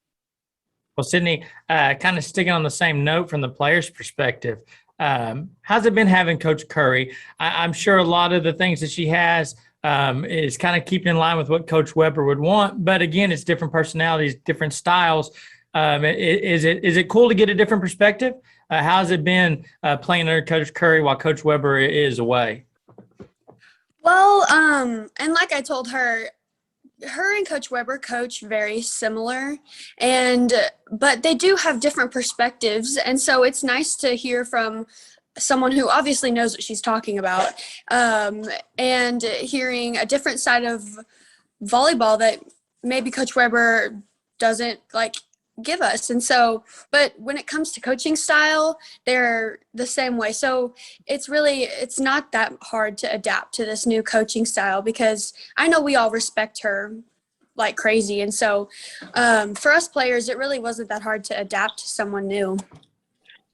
Well, Sydney, kind of sticking on the same note from the player's perspective, how's it been having Coach Curry? I'm sure a lot of the things that she has is kind of keeping in line with what Coach Weber would want. But again, it's different personalities, different styles. Is it cool to get a different perspective? How's it been playing under Coach Curry while Coach Weber is away? Well, and like I told her and Coach Weber coach very similar, but they do have different perspectives. And so it's nice to hear from someone who obviously knows what she's talking about, and hearing a different side of volleyball that maybe Coach Weber doesn't give us. And so, but when it comes to coaching style, they're the same way. So it's not that hard to adapt to this new coaching style, because I know we all respect her like crazy. And so for us players, it really wasn't that hard to adapt to someone new.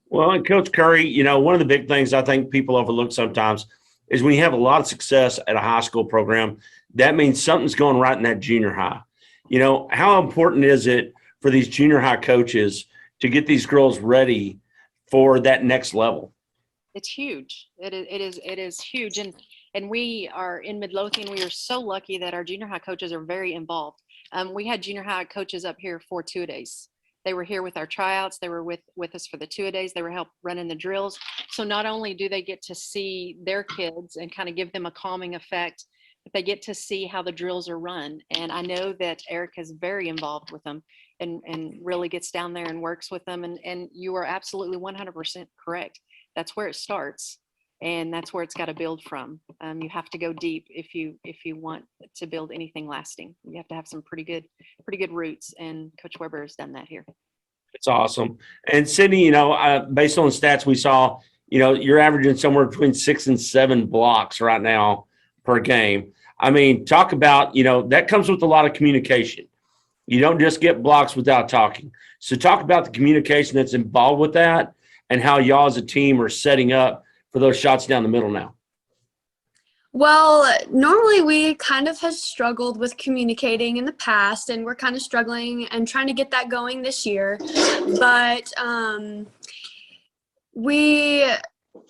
Well, and Coach Curry, one of the big things I think people overlook sometimes is when you have a lot of success at a high school program, that means something's going right in that junior high. How important is it for these junior high coaches to get these girls ready for that next level? It's huge. It is huge. And we are in Midlothian. We are so lucky that our junior high coaches are very involved. We had junior high coaches up here for 2-a-days. They were here with our tryouts. They were with us for the 2-a-days. They were help running the drills. So not only do they get to see their kids and kind of give them a calming effect, but they get to see how the drills are run. And I know that Erica's very involved with them and really gets down there and works with them. And you are absolutely 100% correct. That's where it starts, and that's where it's got to build from. You have to go deep if you want to build anything lasting. You have to have some pretty good roots, and Coach Weber has done that here. It's awesome. And Sydney, based on the stats we saw, you're averaging somewhere between 6 and 7 blocks right now per game. I mean, talk about, that comes with a lot of communication. You don't just get blocks without talking. So talk about the communication that's involved with that and how y'all as a team are setting up for those shots down the middle now. Well, normally we kind of have struggled with communicating in the past, and we're kind of struggling and trying to get that going this year. But we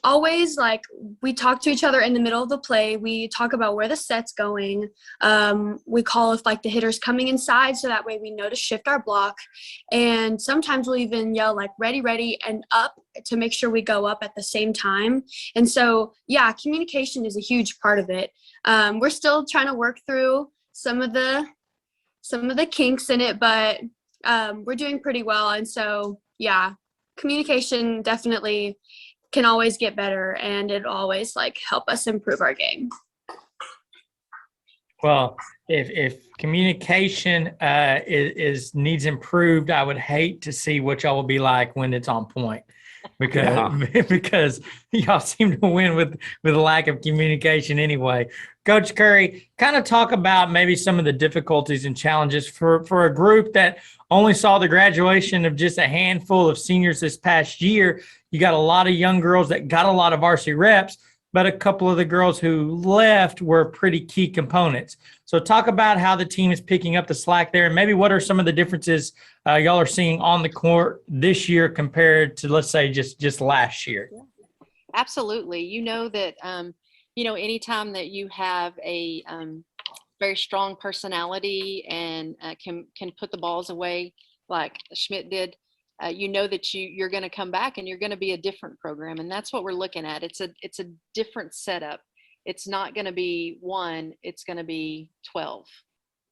always, like, we talk to each other in the middle of the play. We talk about where the set's going. We call if, like, the hitter's coming inside, so that way we know to shift our block. And sometimes we'll even yell, like, ready, ready, and up to make sure we go up at the same time. And so, yeah, communication is a huge part of it. We're still trying to work through some of the kinks in it, but we're doing pretty well. And so, yeah, communication definitely can always get better, and it always, like, help us improve our game. Well, if communication is needs improved, I would hate to see what y'all will be like when it's on point, because y'all seem to win with a lack of communication anyway. Coach Curry, kind of talk about maybe some of the difficulties and challenges for a group that only saw the graduation of just a handful of seniors this past year. You got a lot of young girls that got a lot of varsity reps, but a couple of the girls who left were pretty key components. So talk about how the team is picking up the slack there, and maybe what are some of the differences y'all are seeing on the court this year compared to, let's say, just last year. Absolutely. You know that, anytime that you have a very strong personality and can put the balls away like Schmidt did, you know that you're going to come back and you're going to be a different program. And that's what we're looking at. It's a different setup. It's not going to be 1, it's going to be 12.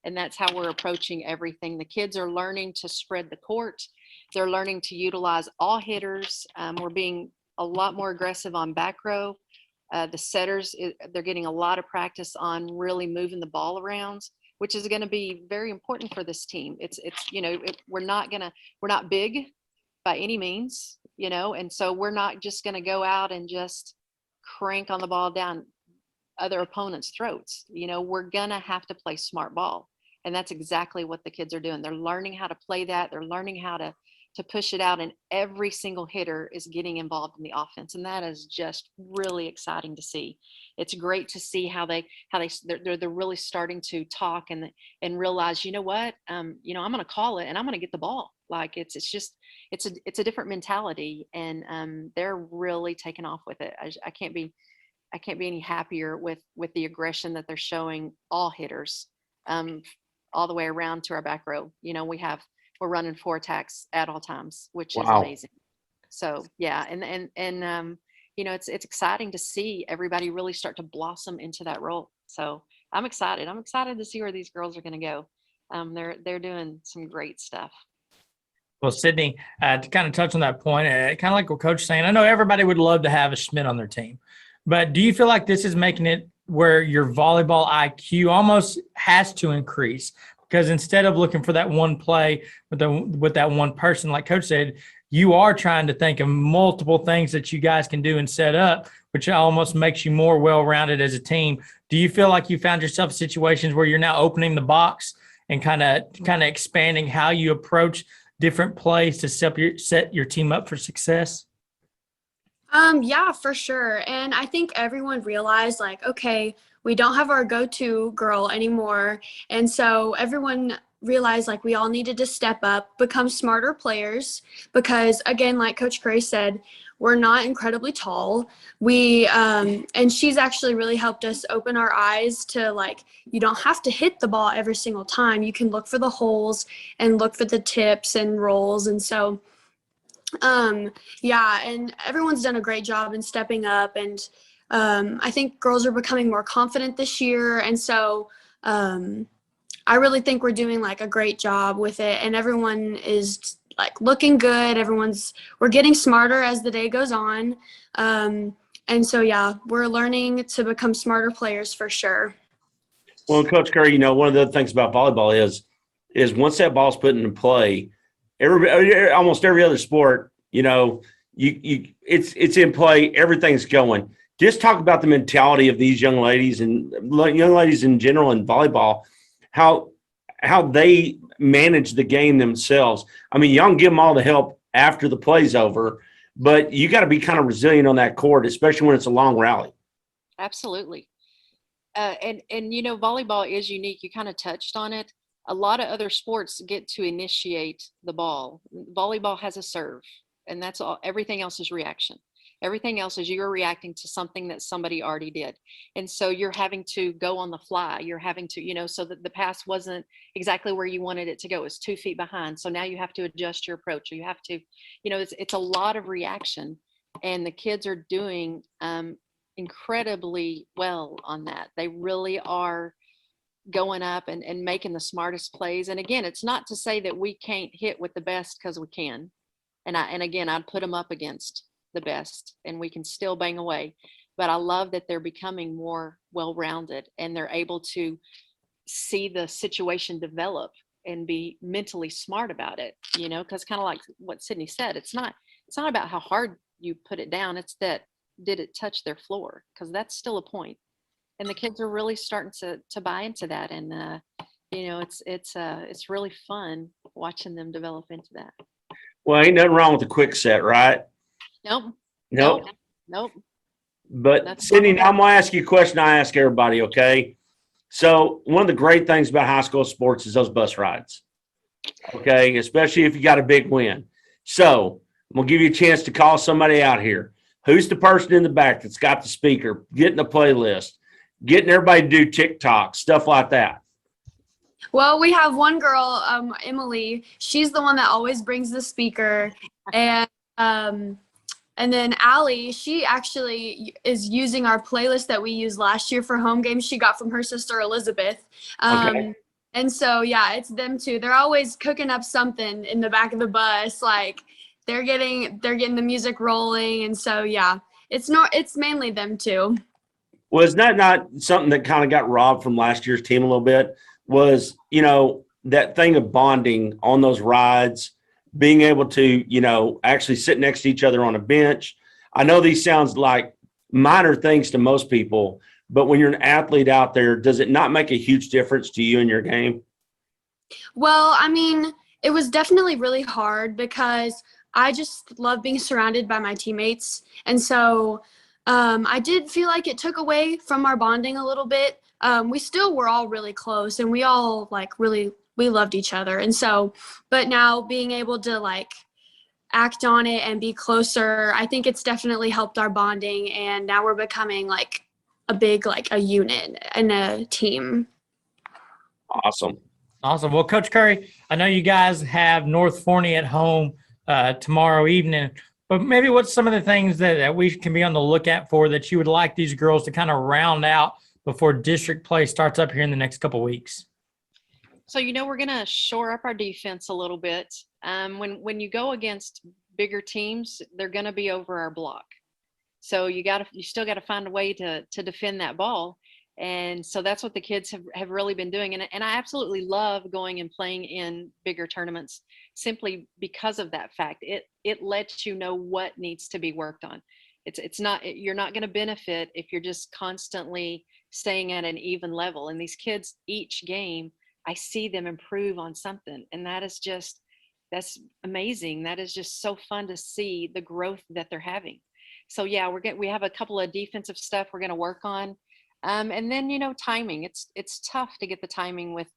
And that's how we're approaching everything. The kids are learning to spread the court. They're learning to utilize all hitters. We're being a lot more aggressive on back row. The setters, they're getting a lot of practice on really moving the ball around, which is going to be very important for this team. We're not big by any means, and so we're not just going to go out and just crank on the ball down other opponents' throats. We're going to have to play smart ball. And that's exactly what the kids are doing. They're learning how to play that. They're learning how to push it out, and every single hitter is getting involved in the offense. And that is just really exciting to see. It's great to see how they're really starting to talk and realize, you know what, I'm going to call it and I'm going to get the ball. Like it's a different mentality, and they're really taking off with it. I can't be any happier with the aggression that they're showing all hitters, all the way around to our back row. We're running 4 attacks at all times, which is amazing. So yeah, and it's exciting to see everybody really start to blossom into that role. So I'm excited. I'm excited to see where these girls are going to go. They're doing some great stuff. Well, Sydney, to kind of touch on that point, kind of like what Coach is saying, I know everybody would love to have a Schmidt on their team, but do you feel like this is making it where your volleyball IQ almost has to increase? Because instead of looking for that one play with that one person, like Coach said, you are trying to think of multiple things that you guys can do and set up, which almost makes you more well-rounded as a team. Do you feel like you found yourself in situations where you're now opening the box and kind of expanding how you approach different plays to set your team up for success? Yeah, for sure. And I think everyone realized, like, okay, we don't have our go-to girl anymore. And so everyone realized, like, we all needed to step up, become smarter players, because again, like Coach Gray said, we're not incredibly tall. And she's actually really helped us open our eyes to, like, you don't have to hit the ball every single time. You can look for the holes and look for the tips and rolls. And so, yeah, and everyone's done a great job in stepping up. And I think girls are becoming more confident this year. And so I really think we're doing, like, a great job with it. And everyone is, like, looking good. We're getting smarter as the day goes on. And so, yeah, we're learning to become smarter players for sure. Well, Coach Curry, one of the things about volleyball is once that ball's put into play, almost every other sport, it's in play, everything's going. Just talk about the mentality of these young ladies and young ladies in general in volleyball, how they manage the game themselves. I mean, y'all can give them all the help after the play's over, but you got to be kind of resilient on that court, especially when it's a long rally. Absolutely. And volleyball is unique. You kind of touched on it. A lot of other sports get to initiate the ball. Volleyball has a serve, and that's all. Everything else is reaction. Everything else is you're reacting to something that somebody already did. And so you're having to go on the fly. You're having to, so that the pass wasn't exactly where you wanted it to go. It was 2 feet behind. So now you have to adjust your approach, or you have to, it's a lot of reaction, and the kids are doing incredibly well on that. They really are going up and making the smartest plays. And again, it's not to say that we can't hit with the best, because we can. And again, I'd put them up against the best, and we can still bang away. But I love that they're becoming more well-rounded, and they're able to see the situation develop and be mentally smart about it, because kind of like what Sydney said, it's not about how hard you put it down. It's that, did it touch their floor? Because that's still a point. And the kids are really starting to buy into that. And, it's really fun watching them develop into that. Well, ain't nothing wrong with a quick set, right? Nope. But That's Sydney, not now I'm going to ask you a question I ask everybody, okay? So one of the great things about high school sports is those bus rides, okay? Especially if you got a big win. So I'm going to give you a chance to call somebody out here. Who's the person in the back that's got the speaker, getting the playlist, getting everybody to do TikTok, stuff like that? Well, we have one girl, Emily. She's the one that always brings the speaker, and then Allie, she actually is using our playlist that we used last year for home games. She got from her sister Elizabeth. Okay. And so yeah, it's them too. They're always cooking up something in the back of the bus, like they're getting the music rolling, and so yeah, it's mainly them too. Was that not something that kind of got robbed from last year's team a little bit? Was, that thing of bonding on those rides, being able to, actually sit next to each other on a bench. I know these sounds like minor things to most people, but when you're an athlete out there, does it not make a huge difference to you in your game? Well, I mean, it was definitely really hard because I just love being surrounded by my teammates. And so I did feel like it took away from our bonding a little bit. We still were all really close, and we all we loved each other. And so, but now being able to act on it and be closer, I think it's definitely helped our bonding. And now we're becoming a big, a unit and a team. Awesome. Well, Coach Curry, I know you guys have North Forney at home tomorrow evening, but maybe what's some of the things that we can be on the lookout for that you would like these girls to kind of round out before district play starts up here in the next couple of weeks? So, we're going to shore up our defense a little bit. When you go against bigger teams, they're going to be over our block. So you still got to find a way to defend that ball. And so that's what the kids have really been doing. And I absolutely love going and playing in bigger tournaments simply because of that fact. It lets you know what needs to be worked on. You're not going to benefit if you're just constantly staying at an even level. And these kids, each game, I see them improve on something. And that's amazing. That is just so fun to see the growth that they're having. So yeah, we have a couple of defensive stuff we're going to work on. And then, timing, it's tough to get the timing with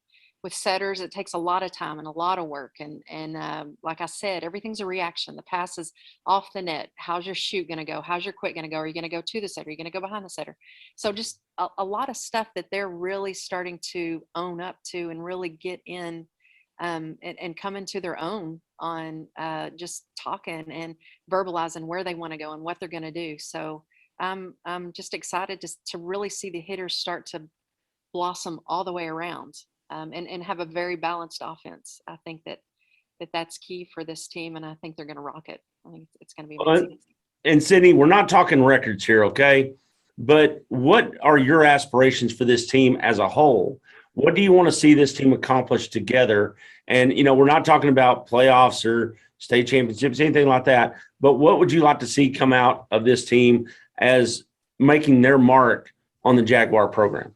setters. It takes a lot of time and a lot of work. And like I said, everything's a reaction. The pass is off the net. How's your shoot going to go? How's your quick going to go? Are you going to go to the setter? Are you going to go behind the setter? So just a lot of stuff that they're really starting to own up to and really get in and come into their own on just talking and verbalizing where they want to go and what they're going to do. So I'm just excited to really see the hitters start to blossom all the way around and have a very balanced offense. I think that's key for this team, and I think they're going to rock it. I think it's going to be amazing. And Sydney, we're not talking records here, okay? But what are your aspirations for this team as a whole? What do you want to see this team accomplish together? And, we're not talking about playoffs or state championships, anything like that. But what would you like to see come out of this team as making their mark on the Jaguar program?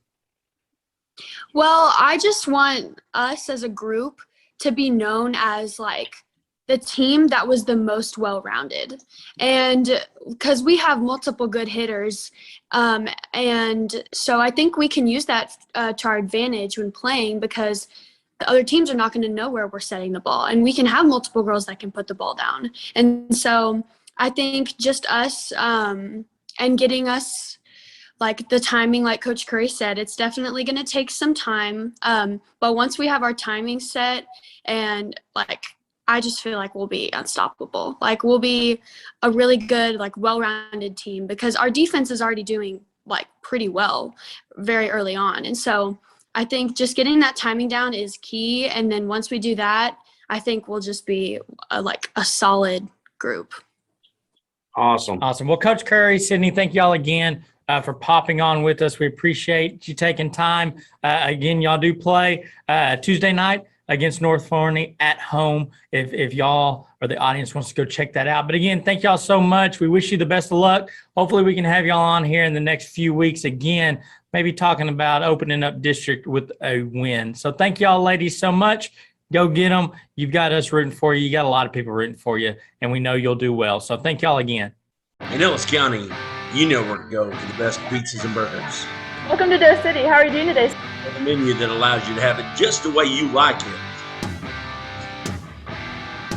Well, I just want us as a group to be known as the team that was the most well-rounded. And because we have multiple good hitters. And so I think we can use that to our advantage when playing, because the other teams are not going to know where we're setting the ball. And we can have multiple girls that can put the ball down. And so I think just us and getting us like the timing, like Coach Curry said, it's definitely going to take some time. But once we have our timing set, and like, I just feel like we'll be unstoppable. Like we'll be a really good, like well-rounded team because our defense is already doing like pretty well very early on. And so I think just getting that timing down is key. And then once we do that, I think we'll just be like a solid group. Awesome. Awesome. Well, Coach Curry, Sydney, thank y'all again for popping on with us. We appreciate you taking time. Again, y'all do play Tuesday night against North Forney at home if y'all or the audience wants to go check that out. But again, thank y'all so much. We wish you the best of luck. Hopefully we can have y'all on here in the next few weeks again, maybe talking about opening up district with a win. So thank y'all ladies so much. Go get them. You've got us rooting for you. You got a lot of people rooting for you, and we know you'll do well. So thank y'all again. In Ellis County, you know where to go for the best pizzas and burgers. Welcome to Doe City. How are you doing today? A menu that allows you to have it just the way you like it.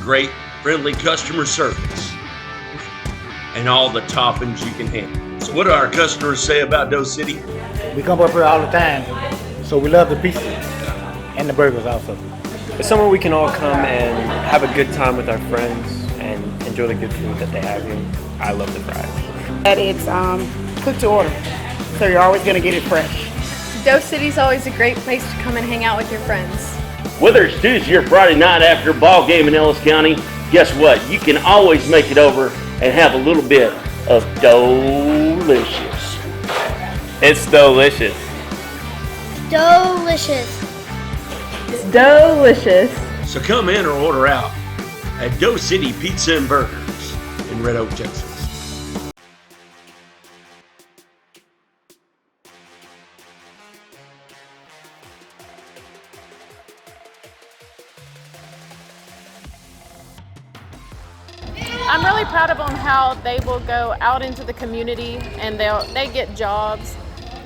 Great, friendly customer service. And all the toppings you can handle. So what do our customers say about Doe City? We come up here all the time, so we love the pizza and the burgers also. It's somewhere we can all come and have a good time with our friends and enjoy the good food that they have here. I love the fries. That it's cooked to order, so you're always going to get it fresh. Doe City's always a great place to come and hang out with your friends. Whether it's Tuesday or Friday night after a ball game in Ellis County, guess what? You can always make it over and have a little bit of delicious. It's delicious. Delicious. It's delicious. So come in or order out at Doe City Pizza and Burgers in Red Oak, Texas. I'm really proud of them how they will go out into the community and they get jobs.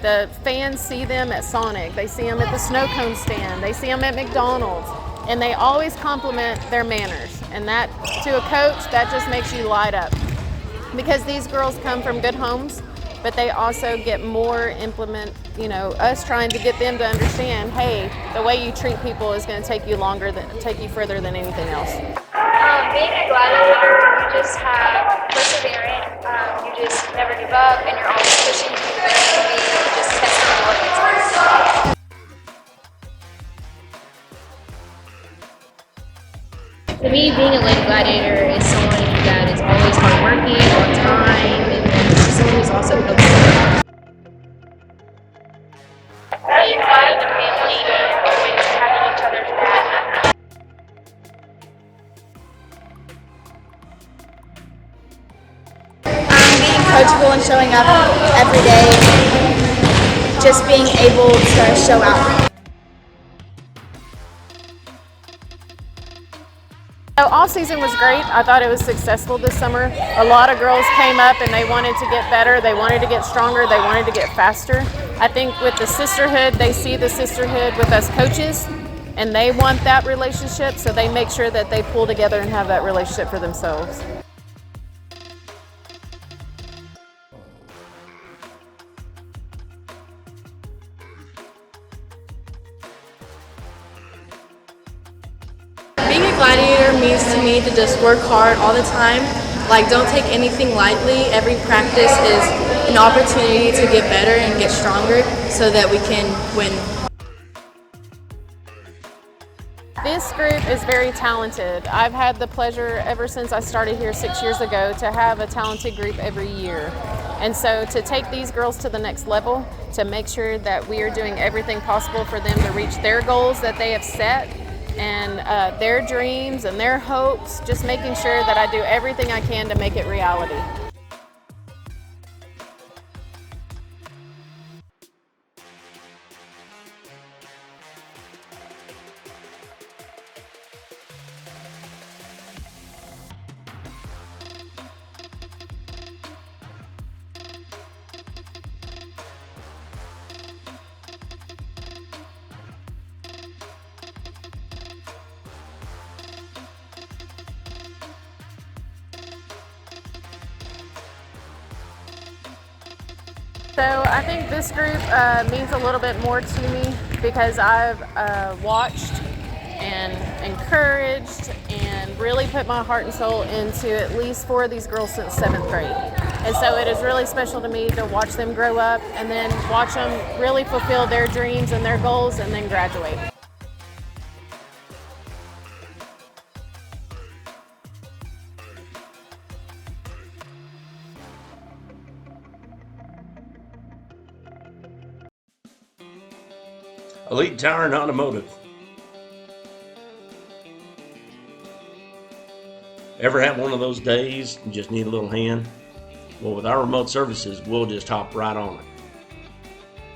The fans see them at Sonic, they see them at the snow cone stand, they see them at McDonald's, and they always compliment their manners. And that, to a coach, that just makes you light up. Because these girls come from good homes, but they also get more us trying to get them to understand, hey, the way you treat people is going to take you further than anything else. Being a gladiator, you just have perseverance, you just never give up, and you're always pushing to be the best you can be, and just testing the limits. To me, being a lady gladiator is someone that is always hardworking, on time, and someone who's also focused. Being kind and family and always having each other's back. Being coachable and showing up every day, just being able to show out. So off season was great. I thought it was successful this summer. A lot of girls came up and they wanted to get better, they wanted to get stronger, they wanted to get faster. I think with the sisterhood, they see the sisterhood with us coaches and they want that relationship, so they make sure that they pull together and have that relationship for themselves. Being a gladiator means to me to just work hard all the time. Like, don't take anything lightly. Every practice is an opportunity to get better and get stronger so that we can win. This group is very talented. I've had the pleasure ever since I started here 6 years ago to have a talented group every year. And so to take these girls to the next level, to make sure that we are doing everything possible for them to reach their goals that they have set, and their dreams and their hopes, just making sure that I do everything I can to make it reality. So I think this group means a little bit more to me because I've watched and encouraged and really put my heart and soul into at least 4 of these girls since 7th grade. And so it is really special to me to watch them grow up and then watch them really fulfill their dreams and their goals and then graduate. Elite Tire and Automotive. Ever have one of those days you just need a little hand? Well, with our remote services, we'll just hop right on it.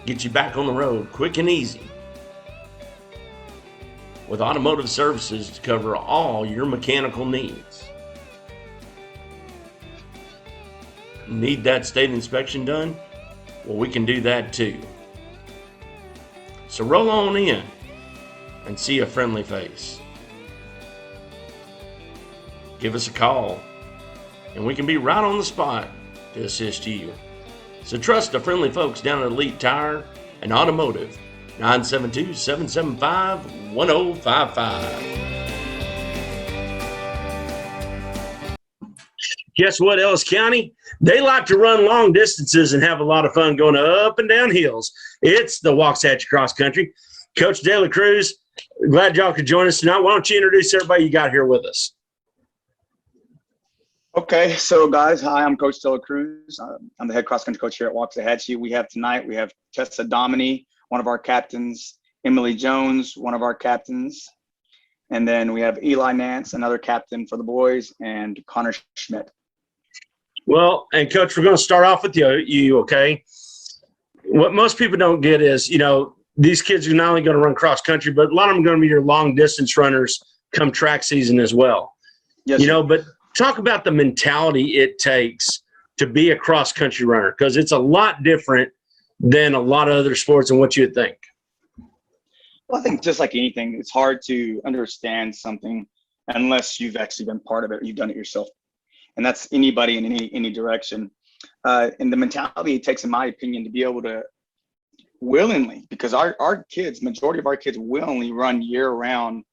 Get you back on the road quick and easy. With automotive services to cover all your mechanical needs. Need that state inspection done? Well, we can do that too. So roll on in and see a friendly face. Give us a call and we can be right on the spot to assist you. So trust the friendly folks down at Elite Tire and Automotive, 972-775-1055. Guess what, Ellis County? They like to run long distances and have a lot of fun going up and down hills. It's the Waxahachie Cross Country. Coach De La Cruz, glad y'all could join us tonight. Why don't you introduce everybody you got here with us? Okay, so guys, hi, I'm Coach De La Cruz. I'm the head cross country coach here at Waxahachie. We have Tessa Domini, one of our captains, Emily Jones, one of our captains, and then we have Eli Nance, another captain for the boys, and Connor Schmidt. Well, and Coach, we're going to start off with you, okay? What most people don't get is, these kids are not only going to run cross country, but a lot of them are going to be your long distance runners come track season as well. Yes. But talk about the mentality it takes to be a cross country runner, because it's a lot different than a lot of other sports and what you'd think. Well, I think just like anything, it's hard to understand something unless you've actually been part of it or you've done it yourself. And that's anybody in any direction. And the mentality it takes, in my opinion, to be able to willingly, because our kids, majority of our kids willingly run year round,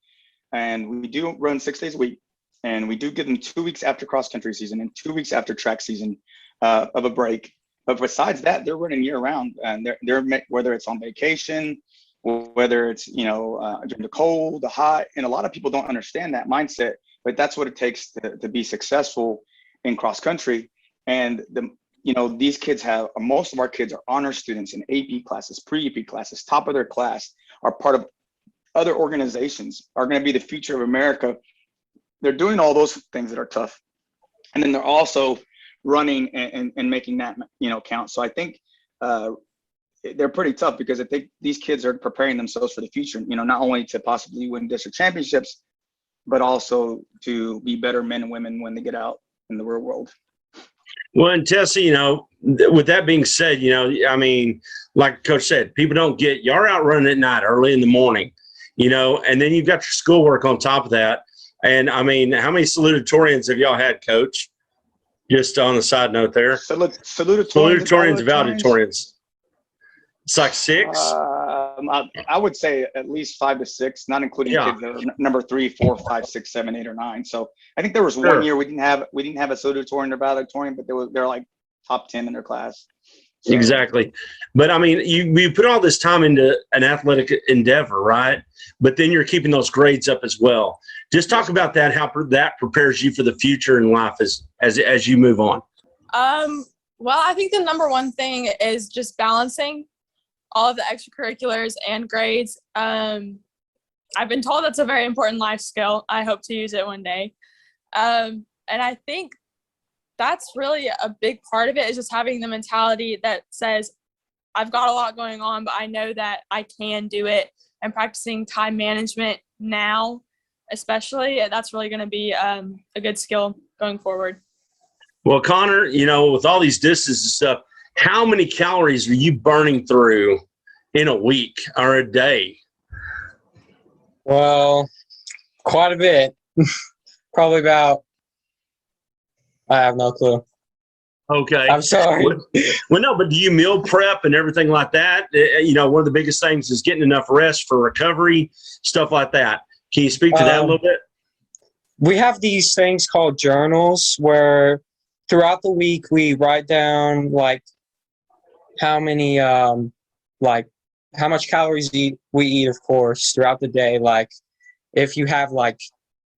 and we do run 6 days a week. And we do give them 2 weeks after cross country season and 2 weeks after track season of a break. But besides that, they're running year round, and they're whether it's on vacation, whether it's during the cold, the hot, and a lot of people don't understand that mindset. But that's what it takes to be successful in cross country. And these kids most of our kids are honor students in AP classes, pre-AP classes, top of their class, are part of other organizations, are going to be the future of America. They're doing all those things that are tough. And then they're also running and making that, count. So I think they're pretty tough, because I think these kids are preparing themselves for the future, not only to possibly win district championships, but also to be better men and women when they get out in the real world. Well, and Tessa, with that being said, like Coach said, people don't get, you're out running at night, early in the morning, and then you've got your schoolwork on top of that. And how many salutatorians have y'all had, Coach? Just on a side note there. Salutatorians and valedictorians. It's like 6. I would say at least 5 to 6, not including kids that are number 3, 4, 5, 6, 7, 8, or 9. So I think there was one year we didn't have a salutatorian or valedictorian, but they're like top 10 in their class. So. Exactly. But you put all this time into an athletic endeavor, right? But then you're keeping those grades up as well. Just talk about that, how that prepares you for the future in life as you move on. Well, I think the number one thing is just balancing all of the extracurriculars and grades. I've been told that's a very important life skill. I hope to use it one day. And I think that's really a big part of it, is just having the mentality that says, I've got a lot going on, but I know that I can do it, and practicing time management now, especially, that's really going to be a good skill going forward. Well, Connor, with all these distances and stuff, how many calories are you burning through in a week or a day? Well, quite a bit. Probably about, I have no clue. Okay. I'm sorry. Well, no, but do you meal prep and everything like that? One of the biggest things is getting enough rest for recovery, stuff like that. Can you speak to that a little bit? We have these things called journals where throughout the week we write down like how many how much calories we eat, of course, throughout the day. Like if you have like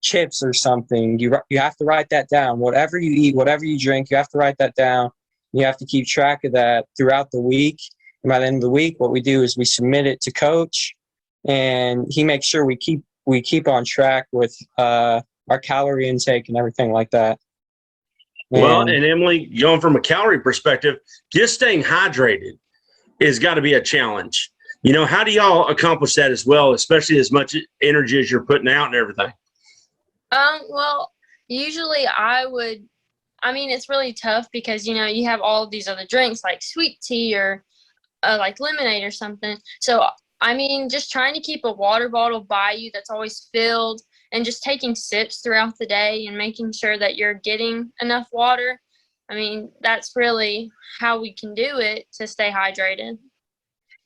chips or something, you have to write that down. Whatever you eat, whatever you drink, you have to write that down. You have to keep track of that throughout the week. And by the end of the week, what we do is we submit it to coach, and he makes sure we keep on track with our calorie intake and everything like that. And Emily, going from a calorie perspective, just staying hydrated has got to be a challenge. How do y'all accomplish that as well, especially as much energy as you're putting out and everything? Well, usually it's really tough because, you have all of these other drinks like sweet tea or like lemonade or something. So, just trying to keep a water bottle by you that's always filled and just taking sips throughout the day and making sure that you're getting enough water. That's really how we can do it to stay hydrated.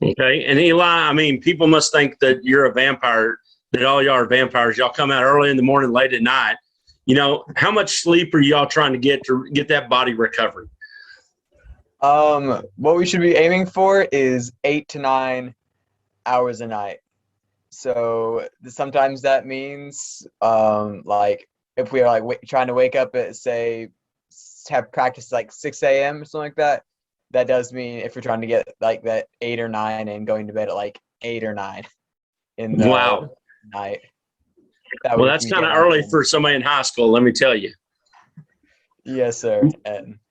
Okay. And Eli, people must think that you're a vampire, that all y'all are vampires. Y'all come out early in the morning, late at night. How much sleep are y'all trying to get that body recovery? What we should be aiming for is 8 to 9 hours a night. So sometimes that means like if we are like trying to wake up at, say, have practice like 6 a.m. or something like that, that does mean if we're trying to get like that 8 or 9 and going to bed at like 8 or 9 in the night. Well, that's kind of early for somebody in high school, let me tell you. Yes, sir.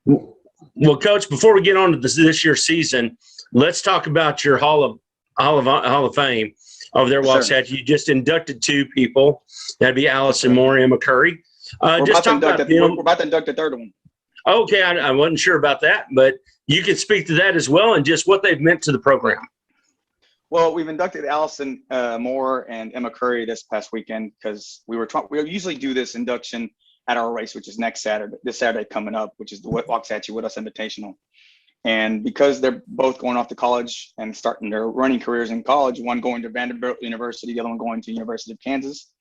Well, Coach, before we get on to this year's season, let's talk about your Hall of Fame over there at Waxahachie. You just inducted 2 people. That'd be Allison Moore and Emma Curry. We're about to induct the third one. Okay, I wasn't sure about that, but you could speak to that as well and just what they've meant to the program. Well, we've inducted Allison Moore and Emma Curry this past weekend because we usually do this induction at our race, which is this Saturday coming up, which is the Waxahachie With Us Invitational. And because they're both going off to college and starting their running careers in college, one going to Vanderbilt University, the other one going to University of Kansas,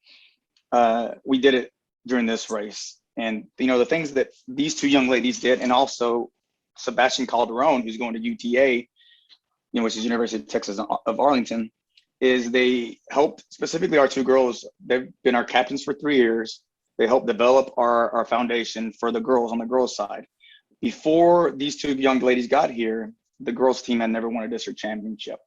we did it during this race. And, the things that these 2 young ladies did, and also Sebastian Calderon, who's going to UTA, which is University of Texas of Arlington, is they helped, specifically our 2 girls, they've been our captains for 3 years. They helped develop our foundation for the girls on the girls' side. Before these 2 young ladies got here, the girls' team had never won a district championship.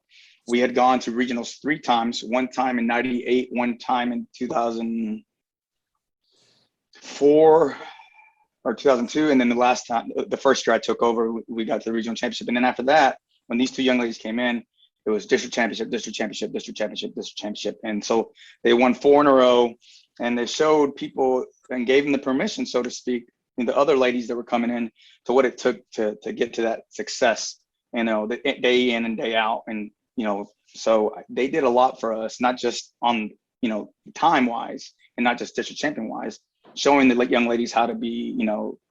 We had gone to regionals 3 times, one time in '98, one time in 2004 or 2002. And then the first year I took over, we got to the regional championship. And then after that, when these 2 young ladies came in, it was district championship, district championship, district championship, district championship. And so they won 4 in a row, and they showed people and gave them the permission, so to speak, and the other ladies that were coming in, to what it took to get to that success, day in and day out. And, so they did a lot for us, not just on, time wise and not just district champion wise, showing the young ladies how to be,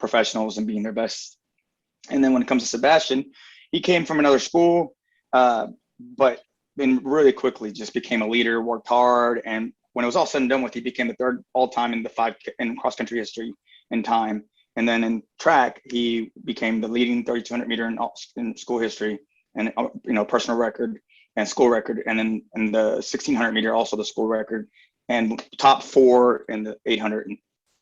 professionals and being their best. And then when it comes to Sebastian, he came from another school, but then really quickly just became a leader, worked hard. And when it was all said and done with, he became the 3rd all time in in cross country history in time. And then in track, he became the leading 3,200 meter in school history and, personal record and school record. And then in the 1,600 meter, also the school record, and top 4 in the 800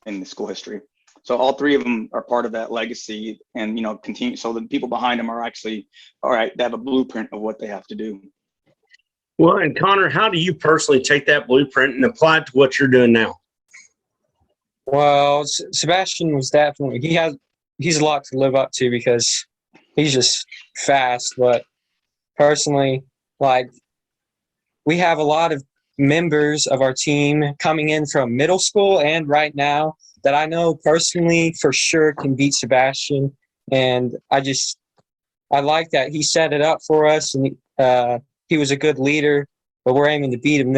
in the school history. So all 3 of them are part of that legacy, and continue. So the people behind them are actually they have a blueprint of what they have to do. Well, and Connor, how do you personally take that blueprint and apply it to what you're doing now? Well, Sebastian was definitely he's a lot to live up to because he's just fast. But personally, we have a lot of members of our team coming in from middle school and right now that I know personally for sure can beat Sebastian. And I like that he set it up for us, and he was a good leader, but we're aiming to beat him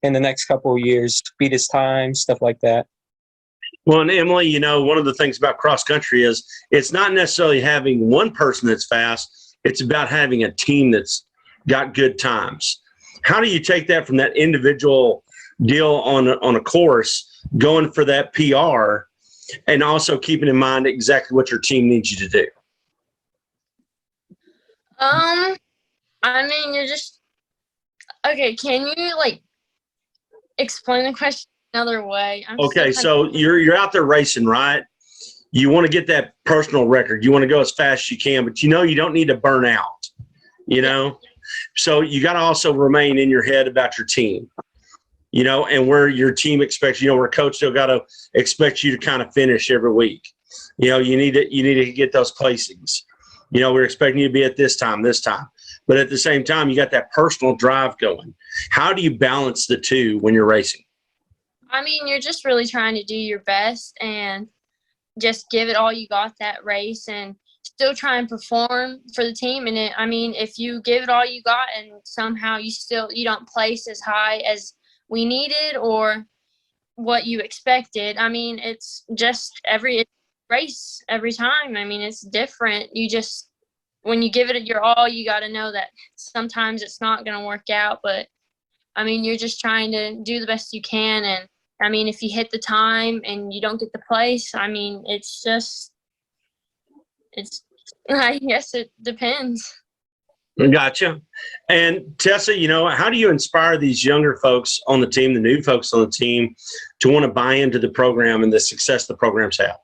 in the next couple of years, beat his time, stuff like that. Well, and Emily, you know, one of the things about cross country is it's not necessarily having one person that's fast. It's about having a team that's got good times. How do you take that from that individual deal on a course, going for that PR, and also keeping in mind exactly what your team needs you to do? I mean, you're just okay. Can you like explain the question another way? Okay, so you're out there racing, right? You want to get that personal record. You want to go as fast as you can, but you know you don't need to burn out, you know? So you got to also remain in your head about your team, you know, and where your team expects, you know, where coach still got to expect you to kind of finish every week. You know, you need to get those placings. You know, we're expecting you to be at this time. But at the same time, you got that personal drive going. How do you balance the two when you're racing? I mean, you're just really trying to do your best and just give it all you got that race and still try and perform for the team. And I mean, if you give it all you got and somehow you don't place as high as we needed or what you expected, I mean, it's just every race every time. I mean, it's different. When you give it your all, you got to know that sometimes it's not going to work out. But I mean, you're just trying to do the best you can. And I mean, if you hit the time and you don't get the place, I mean, I guess it depends. Gotcha. And Tessa, you know, how do you inspire these younger folks on the team, the new folks on the team, to want to buy into the program and the success the programs have?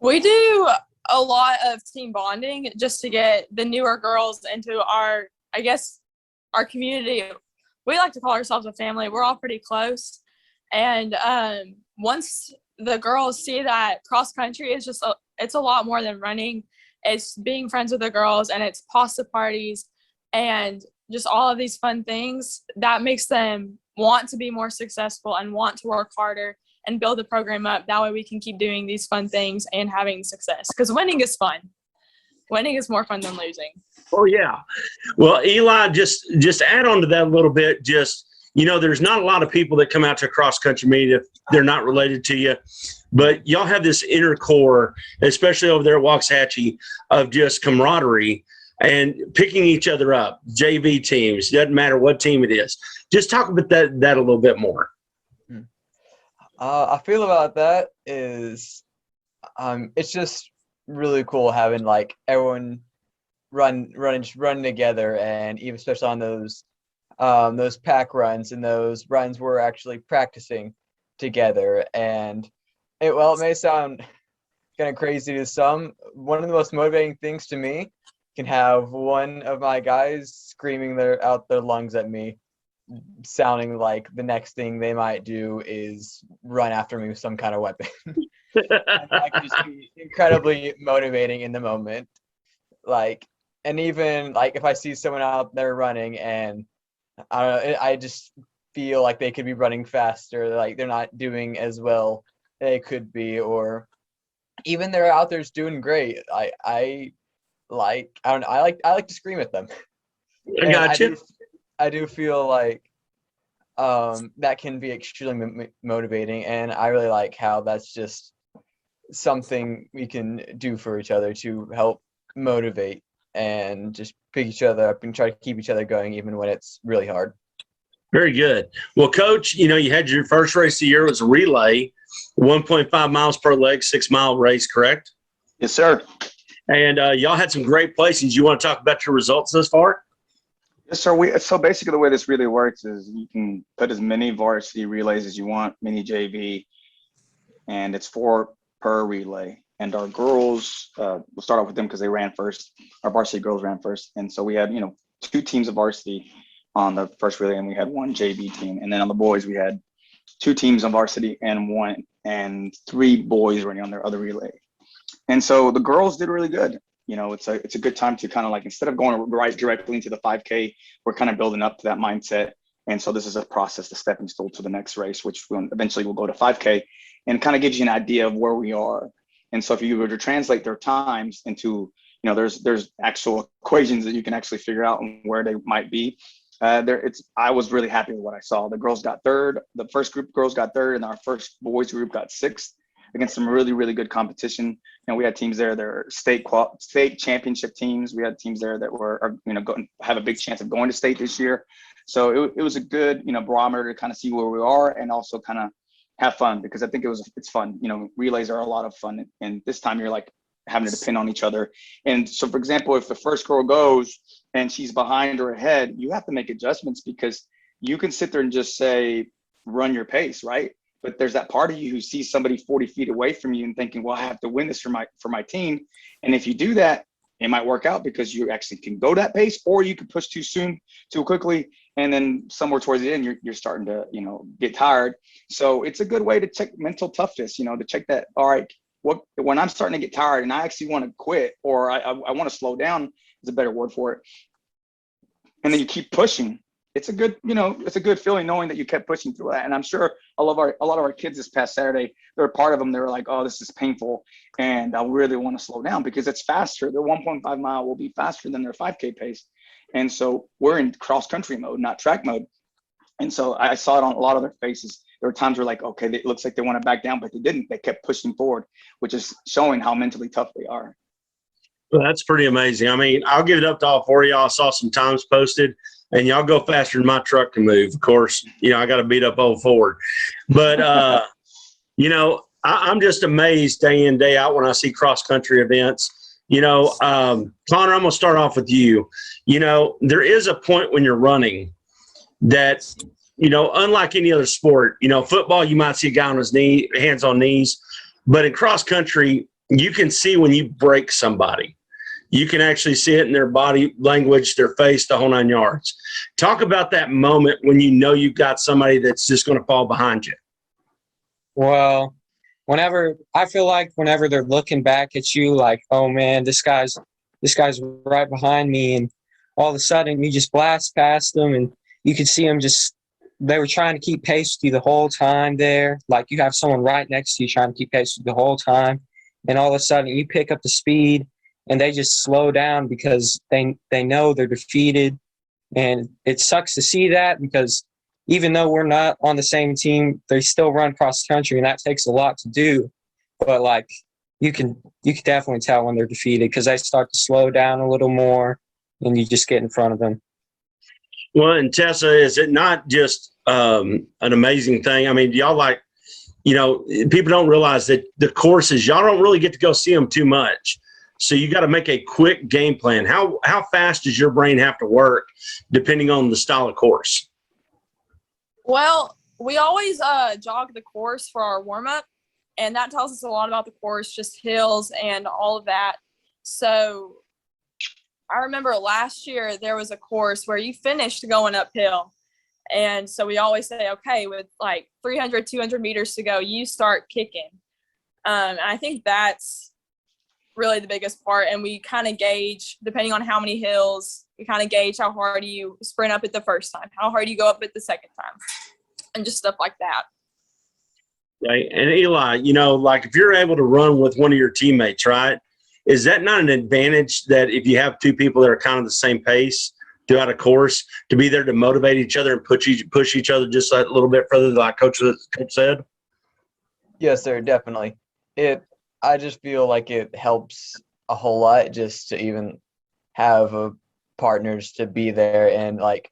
We do a lot of team bonding just to get the newer girls into our community. We like to call ourselves a family. We're all pretty close. And once the girls see that cross country is it's a lot more than running. It's being friends with the girls, and it's pasta parties and just all of these fun things that makes them want to be more successful and want to work harder and build the program up. That way we can keep doing these fun things and having success, because winning is fun. Winning is more fun than losing. Oh, yeah. Well, Eli, just add on to that a little bit. Just, you know, there's not a lot of people that come out to cross country meet if they're not related to you, but y'all have this inner core, especially over there at Waxahachie, of just camaraderie and picking each other up. JV teams, doesn't matter what team it is. Just talk about that a little bit more. I feel about that is it's just really cool having like everyone run together, and even especially on those pack runs and those runs we're actually practicing together. And it may sound kind of crazy to some, one of the most motivating things to me can have one of my guys screaming out their lungs at me, sounding like the next thing they might do is run after me with some kind of weapon. That could just be incredibly motivating in the moment. Like, and even like if I see someone out there running and I just feel like they could be running faster, like they're not doing as well they could be, or even they're out there doing great, I like to scream at them. I got you. I do feel like that can be extremely motivating, and I really like how that's just something we can do for each other to help motivate and just pick each other up and try to keep each other going even when it's really hard. Very good. Well, Coach, you know, you had your first race of the year was a relay, 1.5 miles per leg, 6-mile race, correct? Yes, sir. And y'all had some great placings. You want to talk about your results thus far? Yes, sir. So basically the way this really works is you can put as many varsity relays as you want, mini JV, and it's 4 per relay. And our girls, we'll start off with them because they ran first. Our varsity girls ran first. And so we had, 2 teams of varsity on the first relay, and we had 1 JV team. And then on the boys, we had 2 teams on varsity and 3 boys running on their other relay. And so the girls did really good. It's a good time to kind of like, instead of going right directly into the 5K, we're kind of building up to that mindset. And so this is a process, the stepping stool to the next race, which eventually will go to 5K, and kind of gives you an idea of where we are. And so if you were to translate their times into, there's actual equations that you can actually figure out where they might be. I was really happy with what I saw. The girls got third. The first group of girls got third, and our first boys group got sixth against some really, really good competition. We had teams there that are state championship teams. We had teams there that are going have a big chance of going to state this year. So it was a good barometer to kind of see where we are and also kind of have fun, because I think it's fun. Relays are a lot of fun, and this time you're like having to depend on each other. And so, for example, if the first girl goes and she's behind or ahead, you have to make adjustments, because you can sit there and just say, run your pace, right? But there's that part of you who sees somebody 40 feet away from you and thinking, well, I have to win this for my team. And if you do that, it might work out because you actually can go that pace, or you can push too soon, too quickly. And then somewhere towards the end, you're starting to, get tired. So it's a good way to check mental toughness, to check that, all right, when I'm starting to get tired and I actually want to quit, or I want to slow down is a better word for it. And then you keep pushing. It's a good, it's a good feeling knowing that you kept pushing through that. And I'm sure a lot of our kids this past Saturday, they were part of them. They were like, oh, this is painful. And I really want to slow down because it's faster. Their 1.5 mile will be faster than their 5K pace. And so we're in cross country mode, not track mode. And so I saw it on a lot of their faces. There were times where like, okay, it looks like they want to back down, but they didn't. They kept pushing forward, which is showing how mentally tough they are. Well, that's pretty amazing. I mean, I'll give it up to all four of y'all. I saw some times posted, and y'all go faster than my truck can move. Of course, I got to beat up old Ford. But, I'm just amazed day in, day out when I see cross-country events. Connor, I'm going to start off with you. There is a point when you're running that, unlike any other sport, football, you might see a guy on his hands on knees. But in cross-country, you can see when you break somebody. You can actually see it in their body language, their face, the whole 9 yards. Talk about that moment when you've got somebody that's just going to fall behind you. Well, I feel like whenever they're looking back at you, like, oh man, this guy's right behind me, and all of a sudden you just blast past them, and you could see them they were trying to keep pace with you the whole time there. Like you have someone right next to you trying to keep pace with you the whole time, and all of a sudden you pick up the speed, and they just slow down because they know they're defeated. And it sucks to see that, because even though we're not on the same team, they still run cross country, and that takes a lot to do. But like you can definitely tell when they're defeated, because they start to slow down a little more, and you just get in front of them. Well, and Tessa, is it not just an amazing thing? I mean, y'all people don't realize that the courses, y'all don't really get to go see them too much. So you got to make a quick game plan. How fast does your brain have to work depending on the style of course? Well, we always jog the course for our warm-up, and that tells us a lot about the course, just hills and all of that. So I remember last year there was a course where you finished going uphill. And so we always say, okay, with like 300, 200 meters to go, you start kicking. And I think that's really the biggest part. And we kind of gauge, depending on how many hills, we kind of gauge how hard you sprint up it the first time, how hard you go up it the second time, and just stuff like that. Right. And Eli, like if you're able to run with one of your teammates, right, is that not an advantage that if you have two people that are kind of the same pace throughout a course, to be there to motivate each other and push each other just a little bit further, like Coach said? Yes, sir, definitely. I just feel like it helps a whole lot just to even have partners to be there and like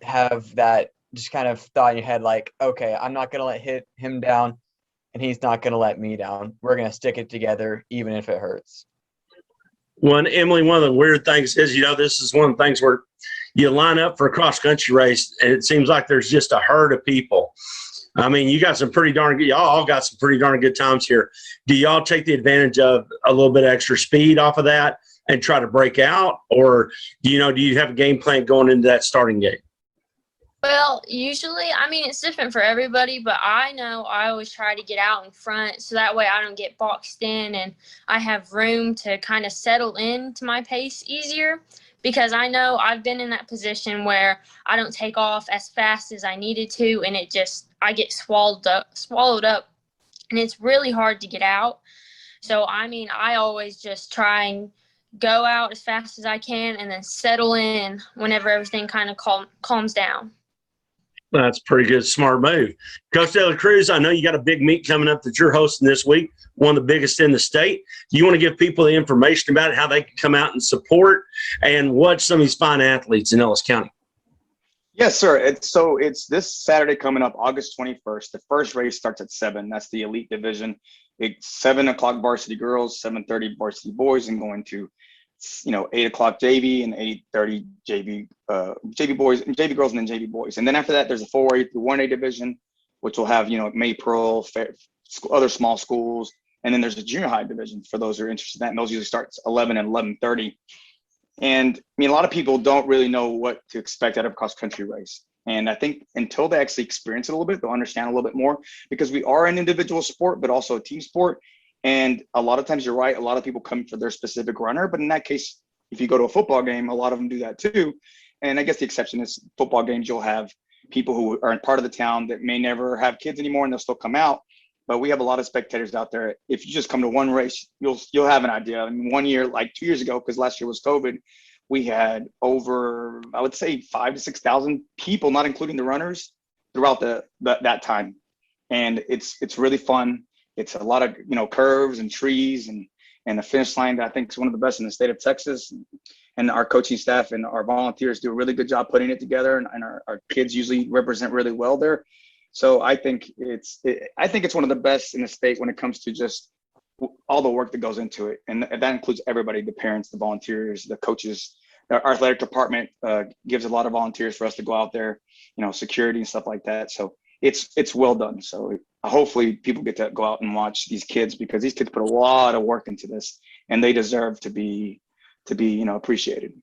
have that just kind of thought in your head, like, okay, I'm not going to let him down, and he's not going to let me down. We're going to stick it together even if it hurts. Well, and Emily, one of the weird things is, this is one of the things where you line up for a cross-country race, and it seems like there's just a herd of people. I mean, you got some pretty darn good – y'all all got some pretty darn good times here. Do y'all take the advantage of a little bit of extra speed off of that and try to break out? Or, do you have a game plan going into that starting gate? Well, usually, it's different for everybody, but I know I always try to get out in front so that way I don't get boxed in and I have room to kind of settle into my pace easier, because I know I've been in that position where I don't take off as fast as I needed to, and I get swallowed up, and it's really hard to get out. So, I always just try and go out as fast as I can and then settle in whenever everything kind of calms down. That's a pretty good, smart move. Coach De La Cruz, I know you got a big meet coming up that you're hosting this week, one of the biggest in the state. Do you want to give people the information about it, how they can come out and support and watch some of these fine athletes in Ellis County? Yes, sir. It's this Saturday coming up, August 21st. The first race starts at 7. That's the elite division. It's 7 o'clock varsity girls, 7:30 varsity boys, and going to 8 o'clock JV and 8:30 JV boys and JV girls, and then JV boys. And then after that, there's a 4A through 1A division, which will have, May Pearl, other small schools. And then there's a junior high division for those who are interested in that. And those usually start 11 and 11:30. And a lot of people don't really know what to expect out of a cross country race. And I think until they actually experience it a little bit, they'll understand a little bit more, because we are an individual sport, but also a team sport. And a lot of times you're right. A lot of people come for their specific runner, but in that case, if you go to a football game, a lot of them do that too. And I guess the exception is football games. You'll have people who are in part of the town that may never have kids anymore, and they'll still come out. But we have a lot of spectators out there. If you just come to one race, you'll have an idea. I mean, 1 year, like 2 years ago, because last year was COVID, we had over, I would say, 5,000 to 6,000 people, not including the runners, throughout that time. And it's really fun. It's a lot of curves and trees and a finish line that I think is one of the best in the state of Texas. And our coaching staff and our volunteers do a really good job putting it together. And our kids usually represent really well there. So I think it's one of the best in the state when it comes to just all the work that goes into it. And that includes everybody, the parents, the volunteers, the coaches. Our athletic department gives a lot of volunteers for us to go out there, security and stuff like that. So it's well done. So hopefully people get to go out and watch these kids, because these kids put a lot of work into this, and they deserve to be appreciated.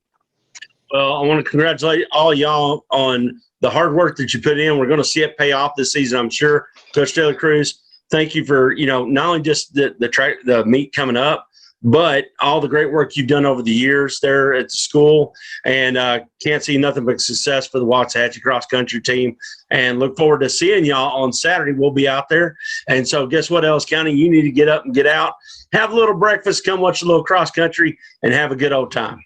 Well, I want to congratulate all y'all on the hard work that you put in. We're going to see it pay off this season, I'm sure. Coach De La Cruz, thank you for, not only just the meet coming up, but all the great work you've done over the years there at the school. And can't see nothing but success for the Waxahachie Cross Country team. And look forward to seeing y'all on Saturday. We'll be out there. And so guess what, Ellis County? You need to get up and get out, have a little breakfast, come watch a little cross country, and have a good old time.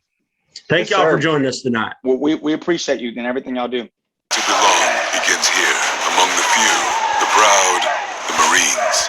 Thank y'all for joining us tonight. Well, we appreciate you and everything y'all do. To belong begins here, among the few, the proud, the Marines.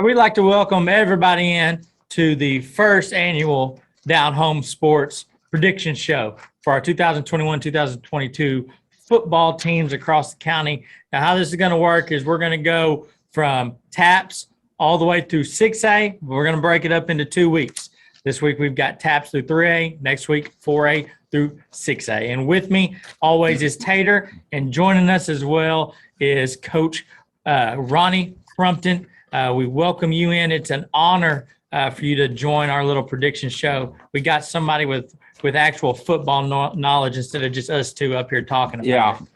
We'd like to welcome everybody in to the first annual Down Home Sports Prediction Show for our 2021-2022 football teams across the county. Now, how this is going to work is we're going to go from TAAPS all the way through 6A. We're going to break it up into 2 weeks. This week we've got TAAPS through 3A. Next week, 4A through 6A. And with me always is Tater, and joining us as well is Coach Ronnie Crumpton. We welcome you in. It's an honor for you to join our little prediction show. We got somebody with actual football knowledge instead of just us two up here talking about it.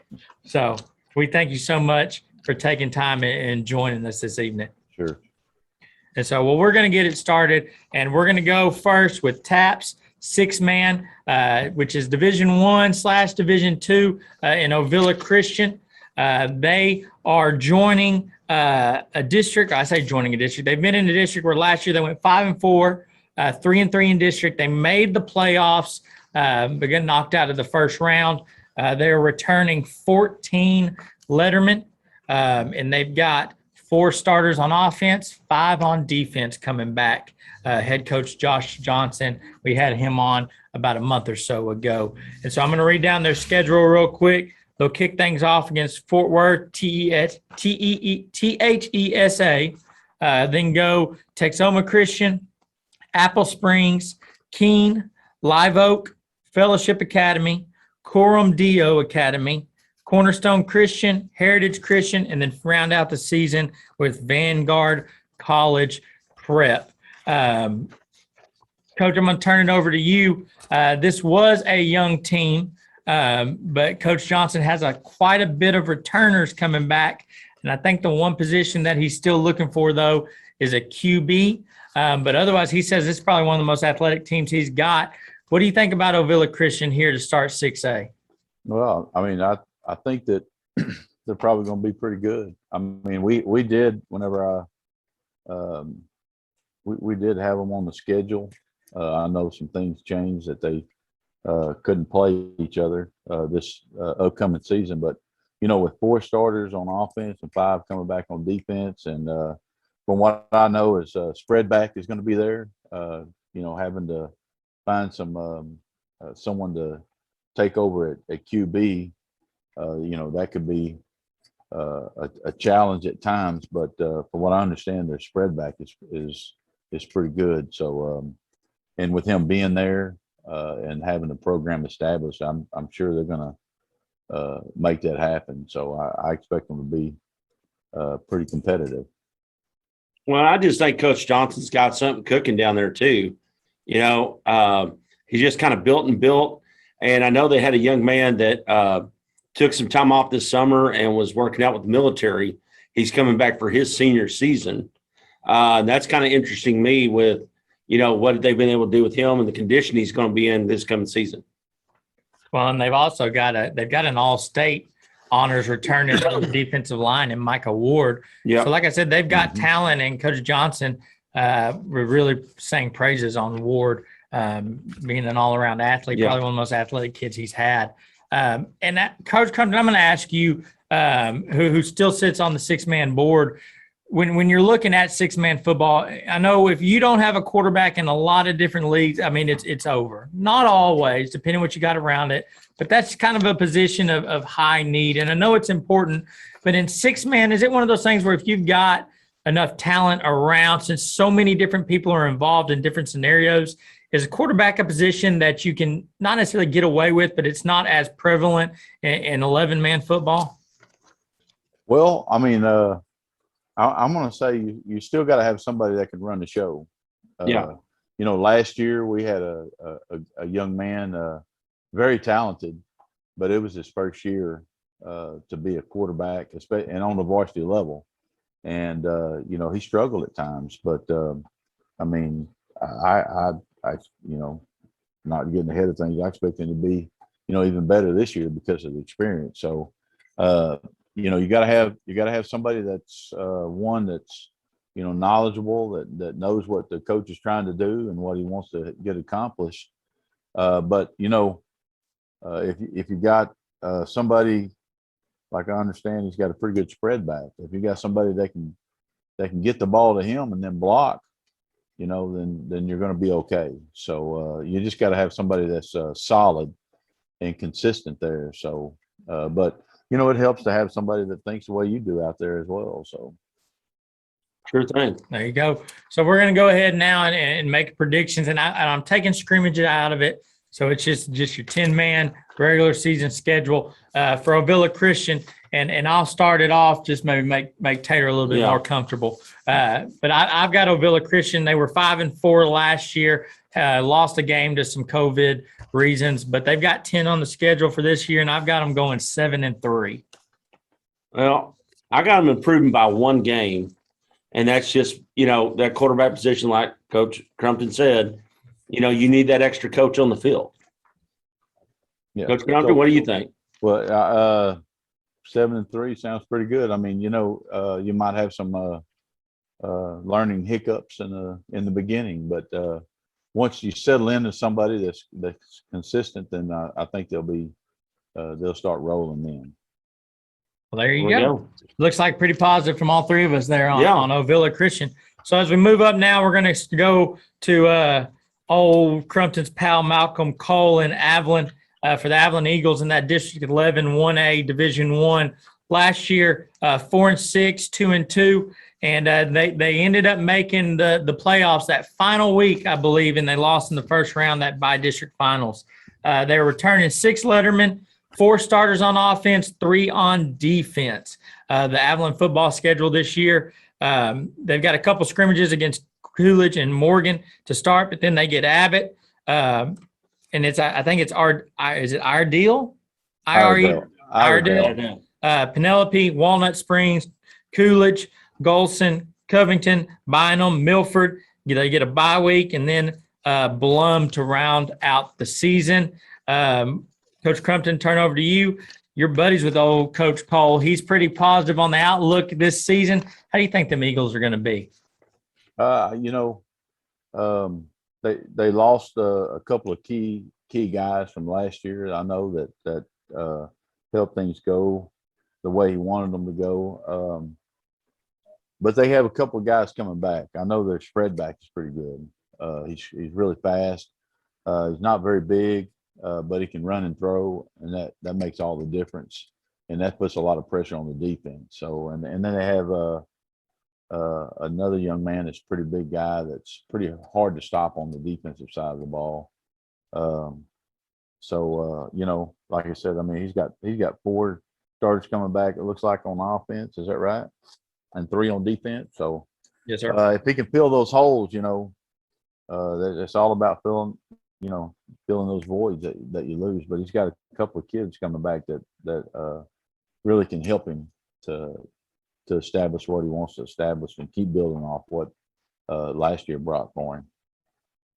So we thank you so much for taking time and joining us this evening. Sure. And so, we're going to get it started, and we're going to go first with TAAPS 6-man, which is Division I/Division II in Ovilla Christian. They are joining a district. I say joining a district. They've been in a district where last year they went 5-4, 3-3 in district. They made the playoffs, but got knocked out of the first round. They're returning 14 lettermen, and they've got 4 starters on offense, 5 on defense coming back. Head coach Josh Johnson, we had him on about a month or so ago. And so I'm going to read down their schedule real quick. They'll kick things off against Fort Worth, THESA, then go Texoma Christian, Apple Springs, Keene, Live Oak, Fellowship Academy, Coram Dio Academy, Cornerstone Christian, Heritage Christian, and then round out the season with Vanguard College Prep. Coach, I'm going to turn it over to you. This was a young team, but Coach Johnson has quite a bit of returners coming back, and I think the one position that he's still looking for, though, is a QB. But otherwise, he says this is probably one of the most athletic teams he's got. What do you think about Ovilla Christian here to start 6A? Well, I mean, I think that they're probably going to be pretty good. I mean, we did whenever we did have them on the schedule, I know some things changed that they couldn't play each other this upcoming season. But, you know, with 4 starters on offense and 5 coming back on defense, and from what I know is spread back is going to be there, you know, having to find some someone to take over at QB, you know, that could be a challenge at times. But from what I understand, their spread back is pretty good. So, and with him being there and having the program established, I'm sure they're going to make that happen. So I expect them to be pretty competitive. Well, I just think Coach Johnson's got something cooking down there too. You know, he just kind of built. And I know they had a young man that took some time off this summer and was working out with the military. He's coming back for his senior season. That's kind of interesting me with, you know, what they've been able to do with him and the condition he's going to be in this coming season. Well, and they've also got an all-state honors returning to the defensive line in Micah Ward. Yeah. So like I said, they've got talent, and Coach Johnson, we're really saying praises on Ward, being an all-around athlete, Yeah. probably one of the most athletic kids he's had. And that, Coach Crumpton, I'm going to ask you, who still sits on the 6-man board, when you're looking at 6-man football, I know if you don't have a quarterback in a lot of different leagues, I mean, it's over. Not always, depending on what you got around it, but that's kind of a position of high need. And I know it's important, but in 6-man, is it one of those things where if you've got enough talent around, since so many different people are involved in different scenarios, is a quarterback a position that you can not necessarily get away with, but it's not as prevalent in 11-man football? Well, I mean, I'm going to say you still got to have somebody that can run the show. Yeah. You know, last year we had a young man, very talented, but it was his first year to be a quarterback, and on the varsity level. And, you know, he struggled at times. But, I mean, I you know, not getting ahead of things, I expect him to be, you know, even better this year because of the experience. So, you know, you gotta have somebody that's one that's, you know, knowledgeable, that knows what the coach is trying to do and what he wants to get accomplished. But you know, if you got somebody, like I understand he's got a pretty good spread back. If you got somebody that can get the ball to him and then block, you know, then you're going to be okay. So you just got to have somebody that's solid and consistent there. So, but you know, it helps to have somebody that thinks the way you do out there as well. So, sure thing. There you go. So we're going to go ahead now and make predictions, and I'm taking scrimmage out of it. So it's just your 10-man regular season schedule for Ovilla Christian, and I'll start it off. Just maybe make Tater a little bit more comfortable. But I've got Ovilla Christian. They were 5-4 last year. Lost a game to some COVID reasons, but they've got 10 on the schedule for this year, and I've got them going 7-3. Well, I got them improving by 1 game, and that's just, you know, that quarterback position, like Coach Crumpton said, you know, you need that extra coach on the field. Yeah. Coach Crumpton, what do you think? Well, 7-3 sounds pretty good. I mean, you know, you might have some learning hiccups in the beginning, but once you settle into somebody that's consistent, then I think they'll start rolling in. Well, there you go. Looks like pretty positive from all 3 of us there on Ovilla Christian. So as we move up now, we're going to go to old Crumpton's pal Malcolm Cole in Avalon for the Avalon Eagles in that District 11 1A Division I. Last year, 4-6, 2-2. And they ended up making the playoffs that final week, I believe, and they lost in the first round, that by-district finals. They were returning 6 lettermen, 4 starters on offense, 3 on defense. The Avalon football schedule this year, they've got a couple scrimmages against Coolidge and Morgan to start, but then they get Abbott. And I think it's is it Iredell? Iredell. Penelope, Walnut Springs, Coolidge, Golson, Covington, Bynum, Milford. They get a bye week, and then Blum to round out the season. Coach Crumpton, turn over to you. You're buddies with old Coach Cole. He's pretty positive on the outlook this season. How do you think them Eagles are going to be? You know, they lost a couple of key guys from last year. I know that helped things go the way he wanted them to go. But they have a couple of guys coming back. I know their spread back is pretty good. He's really fast. He's not very big, but he can run and throw, and that makes all the difference. And that puts a lot of pressure on the defense. So, and then they have another young man that's a pretty big guy that's pretty hard to stop on the defensive side of the ball. You know, like I said, I mean, he's got 4 starters coming back, it looks like, on offense. Is that right? And 3 on defense. So yes, sir. If he can fill those holes, you know, it's all about filling those voids that you lose. But he's got a couple of kids coming back that really can help him to establish what he wants to establish and keep building off what last year brought for him.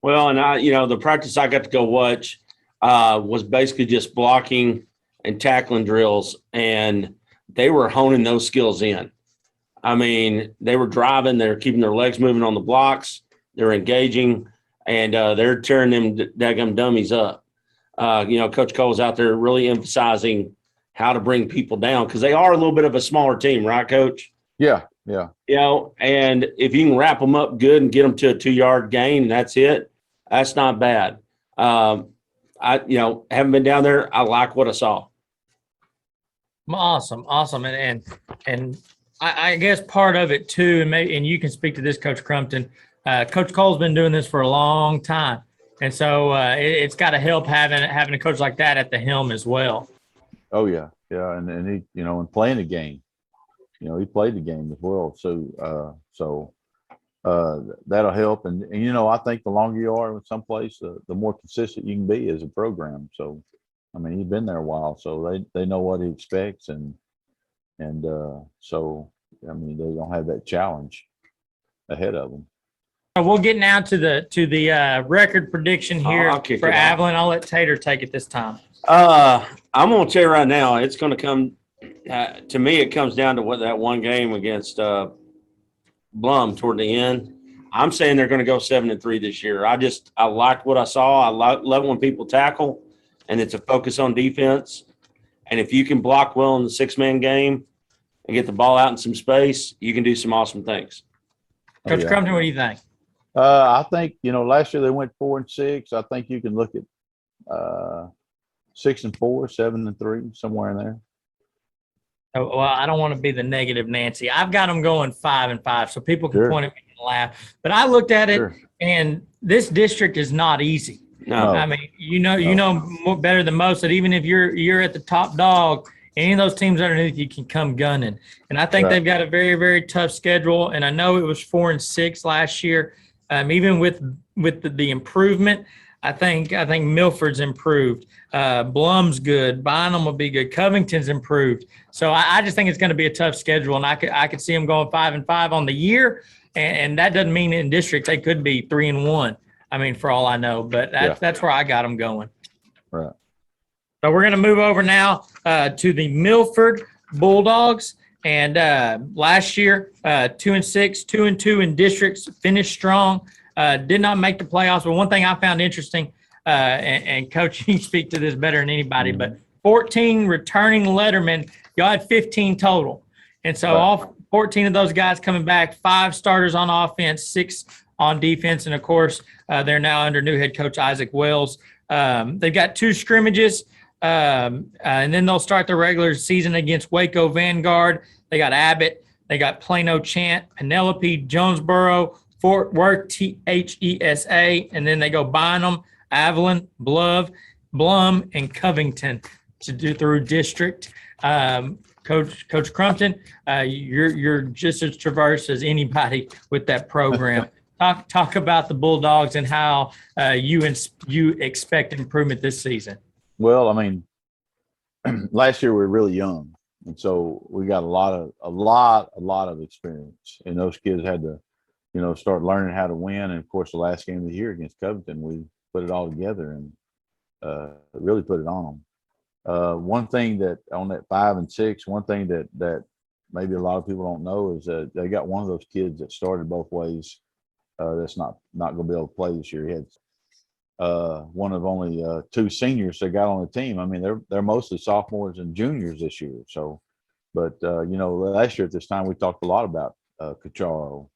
Well, and the practice I got to go watch was basically just blocking and tackling drills, and they were honing those skills in. I mean, they were driving, they're keeping their legs moving on the blocks, they're engaging, and they're tearing them daggum dummies up. Coach Cole's out there really emphasizing how to bring people down, because they are a little bit of a smaller team, right, Coach? Yeah. And if you can wrap them up good and get them to a 2-yard gain, and that's it, that's not bad. I haven't been down there. I like what I saw. Awesome. And I guess part of it too, and you can speak to this, Coach Crumpton. Coach Cole's been doing this for a long time, and so it's got to help having a coach like that at the helm as well. Oh yeah, and he, and playing the game, he played the game as well. So that'll help, and I think the longer you are in some place, the more consistent you can be as a program. So, I mean, he's been there a while, so they know what he expects, and so, I mean, they don't have that challenge ahead of them. We'll get now to the record prediction here for Avalon. I'll let Tater take it this time. I'm going to tell you right now, it's going to come to me. It comes down to what that one game against Blum toward the end. I'm saying they're going to go 7-3 this year. I liked what I saw. I love when people tackle, and it's a focus on defense. And if you can block well in the 6-man game and get the ball out in some space, you can do some awesome things. Coach Crumpton, what do you think? I think, last year they went 4-6. I think you can look at 6-4, 7-3, somewhere in there. Oh, well, I don't want to be the negative Nancy. I've got them going 5-5, so people can point at me and laugh. But I looked at it, and this district is not easy. No. I mean, you know more better than most that even if you're at the top dog, any of those teams underneath you can come gunning. And I think they've got a very, very tough schedule. And I know it was 4-6 last year. Even with the improvement, I think Milford's improved. Blum's good. Bynum will be good. Covington's improved. So I just think it's going to be a tough schedule, and I could see them going 5-5 on the year. And that doesn't mean in district they could be 3-1. I mean, for all I know, but that's where I got them going. Right. So we're going to move over now to the Milford Bulldogs. And last year, 2-6, 2-2 in districts, finished strong. Did not make the playoffs. But one thing I found interesting, and Coach, you can speak to this better than anybody, but 14 returning lettermen, y'all had 15 total. And so all 14 of those guys coming back, 5 starters on offense, 6 on defense. And, of course, they're now under new head coach Isaac Wells. They've got 2 scrimmages, and then they'll start the regular season against Waco Vanguard. They got Abbott. They got Plano Chant, Penelope, Jonesboro, Fort Worth, THESA, and then they go Bynum, Avalon, Blum, and Covington to do through district. Coach Crumpton, you're just as traverse as anybody with that program. Talk about the Bulldogs and how you expect improvement this season. Well, I mean, last year we were really young, and so we got a lot of experience, and those kids had to, start learning how to win. And of course, the last game of the year against Covington, we put it all together and really put it on them. One thing that on that 5-6, one thing that maybe a lot of people don't know is that they got one of those kids that started both ways that's not going to be able to play this year. He had one of only 2 seniors that got on the team. I mean, they're mostly sophomores and juniors this year. So, but last year at this time we talked a lot about Cacharo,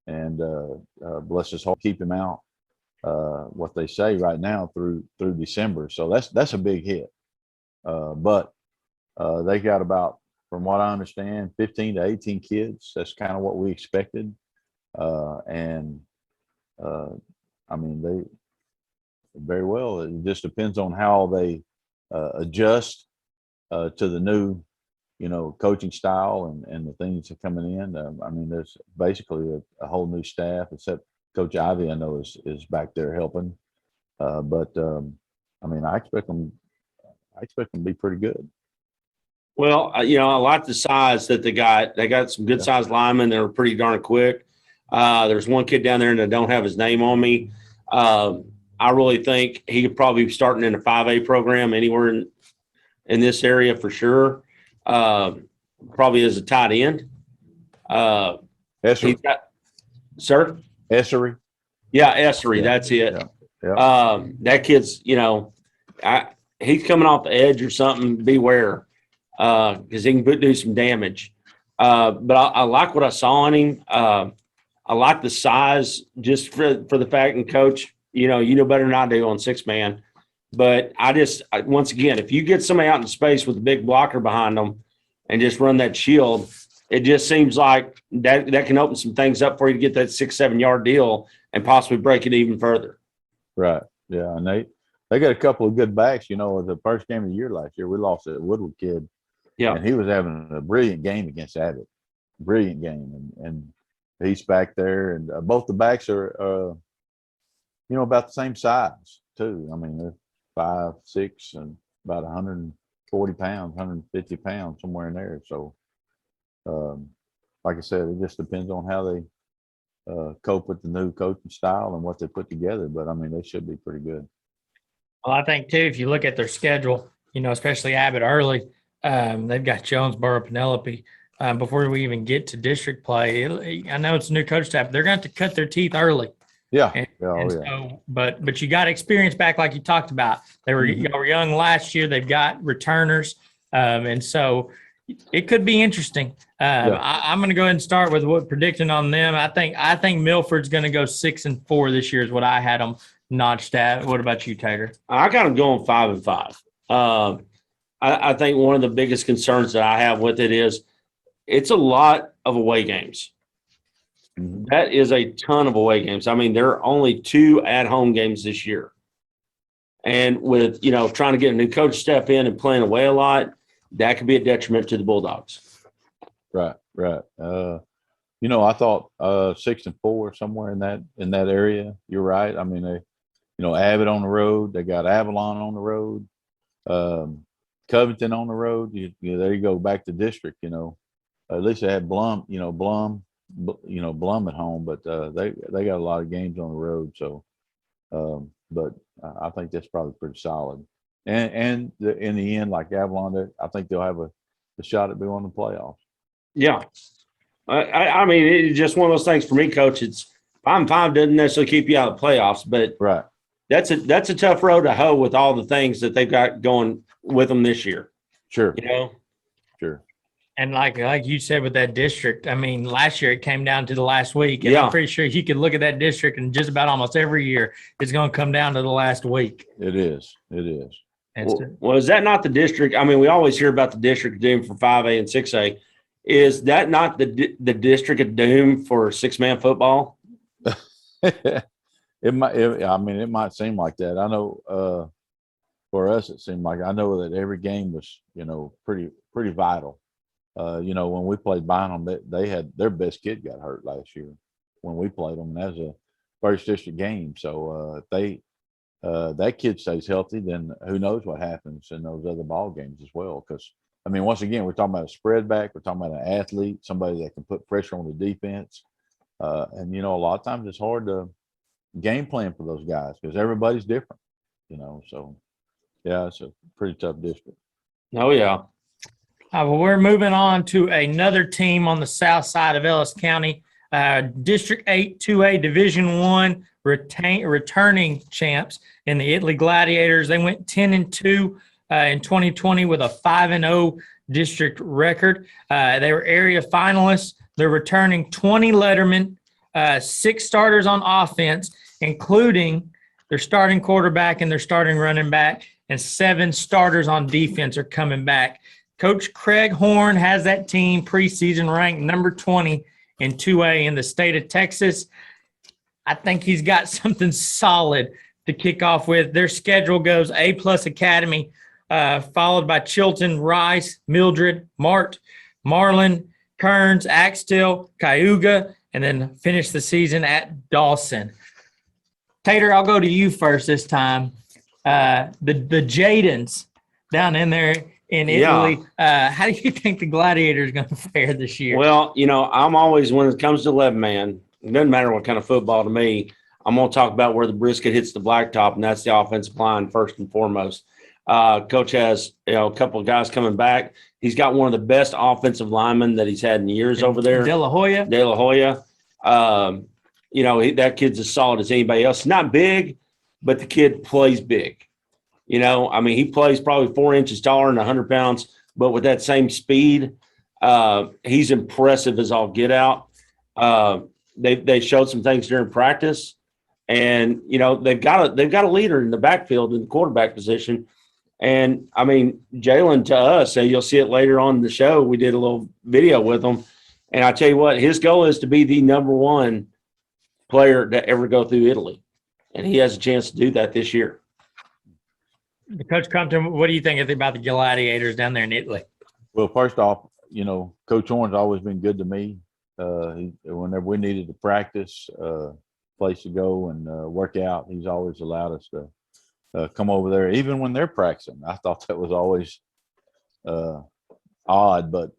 and bless his heart, keep him out. What they say right now through December. So that's a big hit. But they got about, from what I understand, 15 to 18 kids. That's kind of what we expected. I mean, they very well. It just depends on how they adjust to the new, coaching style and the things that are coming in. I mean, there's basically a whole new staff, except Coach Ivy, I know, is back there helping. I mean, I expect them to be pretty good. Well, I like the size that they got. They got some good sized linemen that are pretty darn quick. There's one kid down there that don't have his name on me. I really think he could probably be starting in a 5A program anywhere in this area for sure. Probably as a tight end. Essery. Sir? Essery. Yeah, Essery. Yeah. That's it. Yeah. That kid's, he's coming off the edge or something. Beware, because he can do some damage. But I like what I saw on him. I like the size, just for the fact, and Coach, you know better than I do on 6-man. But once again, if you get somebody out in space with a big blocker behind them and just run that shield, it just seems like that can open some things up for you to get that 6-7 yard deal and possibly break it even further. Right. Yeah. And they got a couple of good backs. The first game of the year last year, we lost a Woodward kid. Yeah. And he was having a brilliant game against Abbott. Brilliant game. And he's back there. And both the backs are, about the same size, too. I mean, they're 5'6" and about 140 pounds, 150 pounds, somewhere in there. So, like I said, it just depends on how they cope with the new coaching style and what they put together. But, I mean, they should be pretty good. Well, I think, too, if you look at their schedule, especially Abbott early, they've got Jonesboro, Penelope. Before we even get to district play, I know it's a new coach staff, but they're going to have to cut their teeth early. Yeah. So, but you got experience back, like you talked about. Y'all were young last year. They've got returners. And so it could be interesting. I'm going to go ahead and start with what predicting on them. I think Milford's going to go 6-4 this year is what I had them notched at. What about you, Tater? I got them going 5-5. I think one of the biggest concerns that I have with it is it's a lot of away games. That is a ton of away games. I mean, there are only 2 at-home games this year. And with, trying to get a new coach step in and playing away a lot, that could be a detriment to the Bulldogs. Right. I thought 6-4 somewhere in that area. You're right. I mean, they, Abbott on the road. They got Avalon on the road. Covington on the road. There you go, back to district. At least they had Blum at home, but they got a lot of games on the road. So, but I think that's probably pretty solid. And in the end, like Avalon, I think they'll have a shot at being in the playoffs. Yeah. I mean, it's just one of those things for me, Coach. It's 5-5 doesn't necessarily keep you out of the playoffs, but right. That's a tough road to hoe with all the things that they've got going with them this year. Sure. Sure. And like you said with that district, I mean, last year it came down to the last week. And I'm pretty sure you could look at that district and just about almost every year it's going to come down to the last week. It is. Well, is that not the district? I mean, we always hear about the district of doom for 5A and 6A. Is that not the district of doom for 6-man football? It might seem like that. I know for us, it seemed like, I know that every game was, pretty vital. When we played Bynum, they had their best kid got hurt last year when we played them. And that was a first district game. So if that kid stays healthy, then who knows what happens in those other ball games as well. Because, I mean, once again, we're talking about a spread back. We're talking about an athlete, somebody that can put pressure on the defense. And, a lot of times it's hard to game plan for those guys because everybody's different, So, yeah, it's a pretty tough district. Oh, yeah. Well, we're moving on to another team on the south side of Ellis County. District 8 2A Division 1 returning champs in the Italy Gladiators. They went 10-2 in 2020 with a 5-0 district record. They were area finalists. They're returning 20 lettermen, 6 starters on offense, including their starting quarterback and their starting running back, and 7 starters on defense are coming back. Coach Craig Horn has that team preseason ranked number 20 in 2A in the state of Texas. I think he's got something solid to kick off with. Their schedule goes A+ Academy, followed by Chilton, Rice, Mildred, Mart, Marlin, Kearns, Axtell, Cayuga, and then finish the season at Dawson. Tater, I'll go to you first this time. The Jadens down in there in Italy. How do you think the Gladiators are going to fare this year? Well, you know, I'm always, when it comes to 11-man, it doesn't matter what kind of football to me, I'm going to talk about where the brisket hits the blacktop, and that's the offensive line first and foremost. Coach has, you know, a couple of guys coming back. He's got one of the best offensive linemen that he's had in years over there. De La Hoya. You know, that kid's as solid as anybody else. Not big, but the kid plays big. You know, I mean, he plays probably 4 inches taller and 100 pounds, but with that same speed, he's impressive as all get out. They showed some things during practice, and you know they've got a leader in the backfield in the quarterback position. And I mean, Jalen, to us, and you'll see it later on in the show, we did a little video with him, and I tell you what, his goal is to be the number 1 player to ever go through Italy, and he has a chance to do that this year. Coach Crumpton, what do you think about the Gladiators down there in Italy? Well, first off, you know, Coach Horn's always been good to me. Whenever we needed to practice, place to go and work out, he's always allowed us to come over there, even when they're practicing. I thought that was always odd, but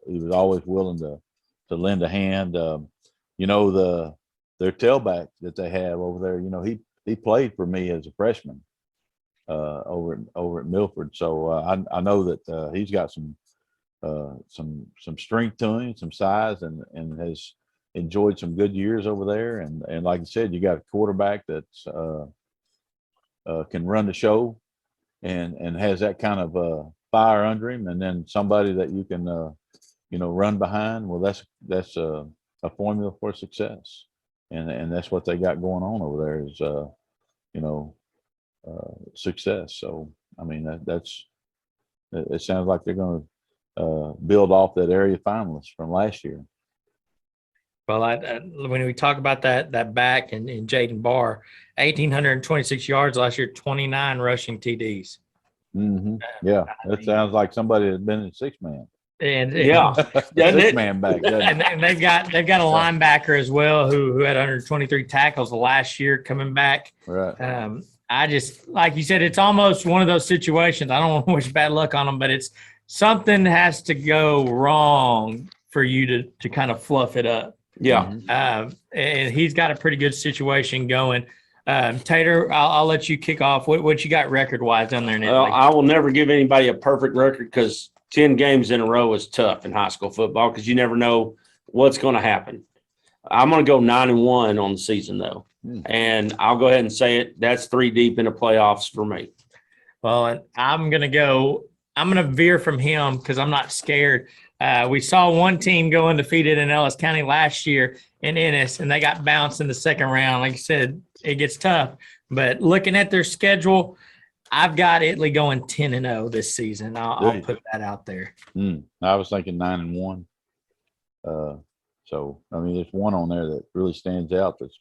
he was always willing to lend a hand. You know, their tailback that they have over there, you know, he played for me as a freshman over at Milford. So I know that he's got some strength to him, some size, and has enjoyed some good years over there. And like I said, you got a quarterback that's can run the show and has that kind of fire under him, and then somebody that you can you know, run behind. Well, that's a formula for success, and that's what they got going on over there is you know, success. So I mean, it sounds like they're going to build off that area finalists from last year. Well, when we talk about that back in Jaden Barr, 1,826 yards last year, 29 rushing TDs. Mm-hmm. Yeah, that sounds like somebody that's been in 6-man. And yeah, 6-man back. And they've got a linebacker as well who had 123 tackles last year coming back. Right. I just, like you said, it's almost one of those situations. I don't want to wish bad luck on them, but it's something has to go wrong for you to kind of fluff it up. Yeah. And he's got a pretty good situation going. Tater, I'll let you kick off. What you got record-wise down there in Italy? Well, I will never give anybody a perfect record because 10 games in a row is tough in high school football because you never know what's going to happen. I'm going to go 9-1 on the season, though. And I'll go ahead and say it. That's 3 deep in the playoffs for me. Well, and I'm going to veer from him because I'm not scared. We saw one team go undefeated in Ellis County last year in Ennis, and they got bounced in the second round. Like I said, it gets tough. But looking at their schedule, I've got Italy going 10-0 this season. I'll put that out there. I was thinking 9-1. So, I mean, there's one on there that really stands out that's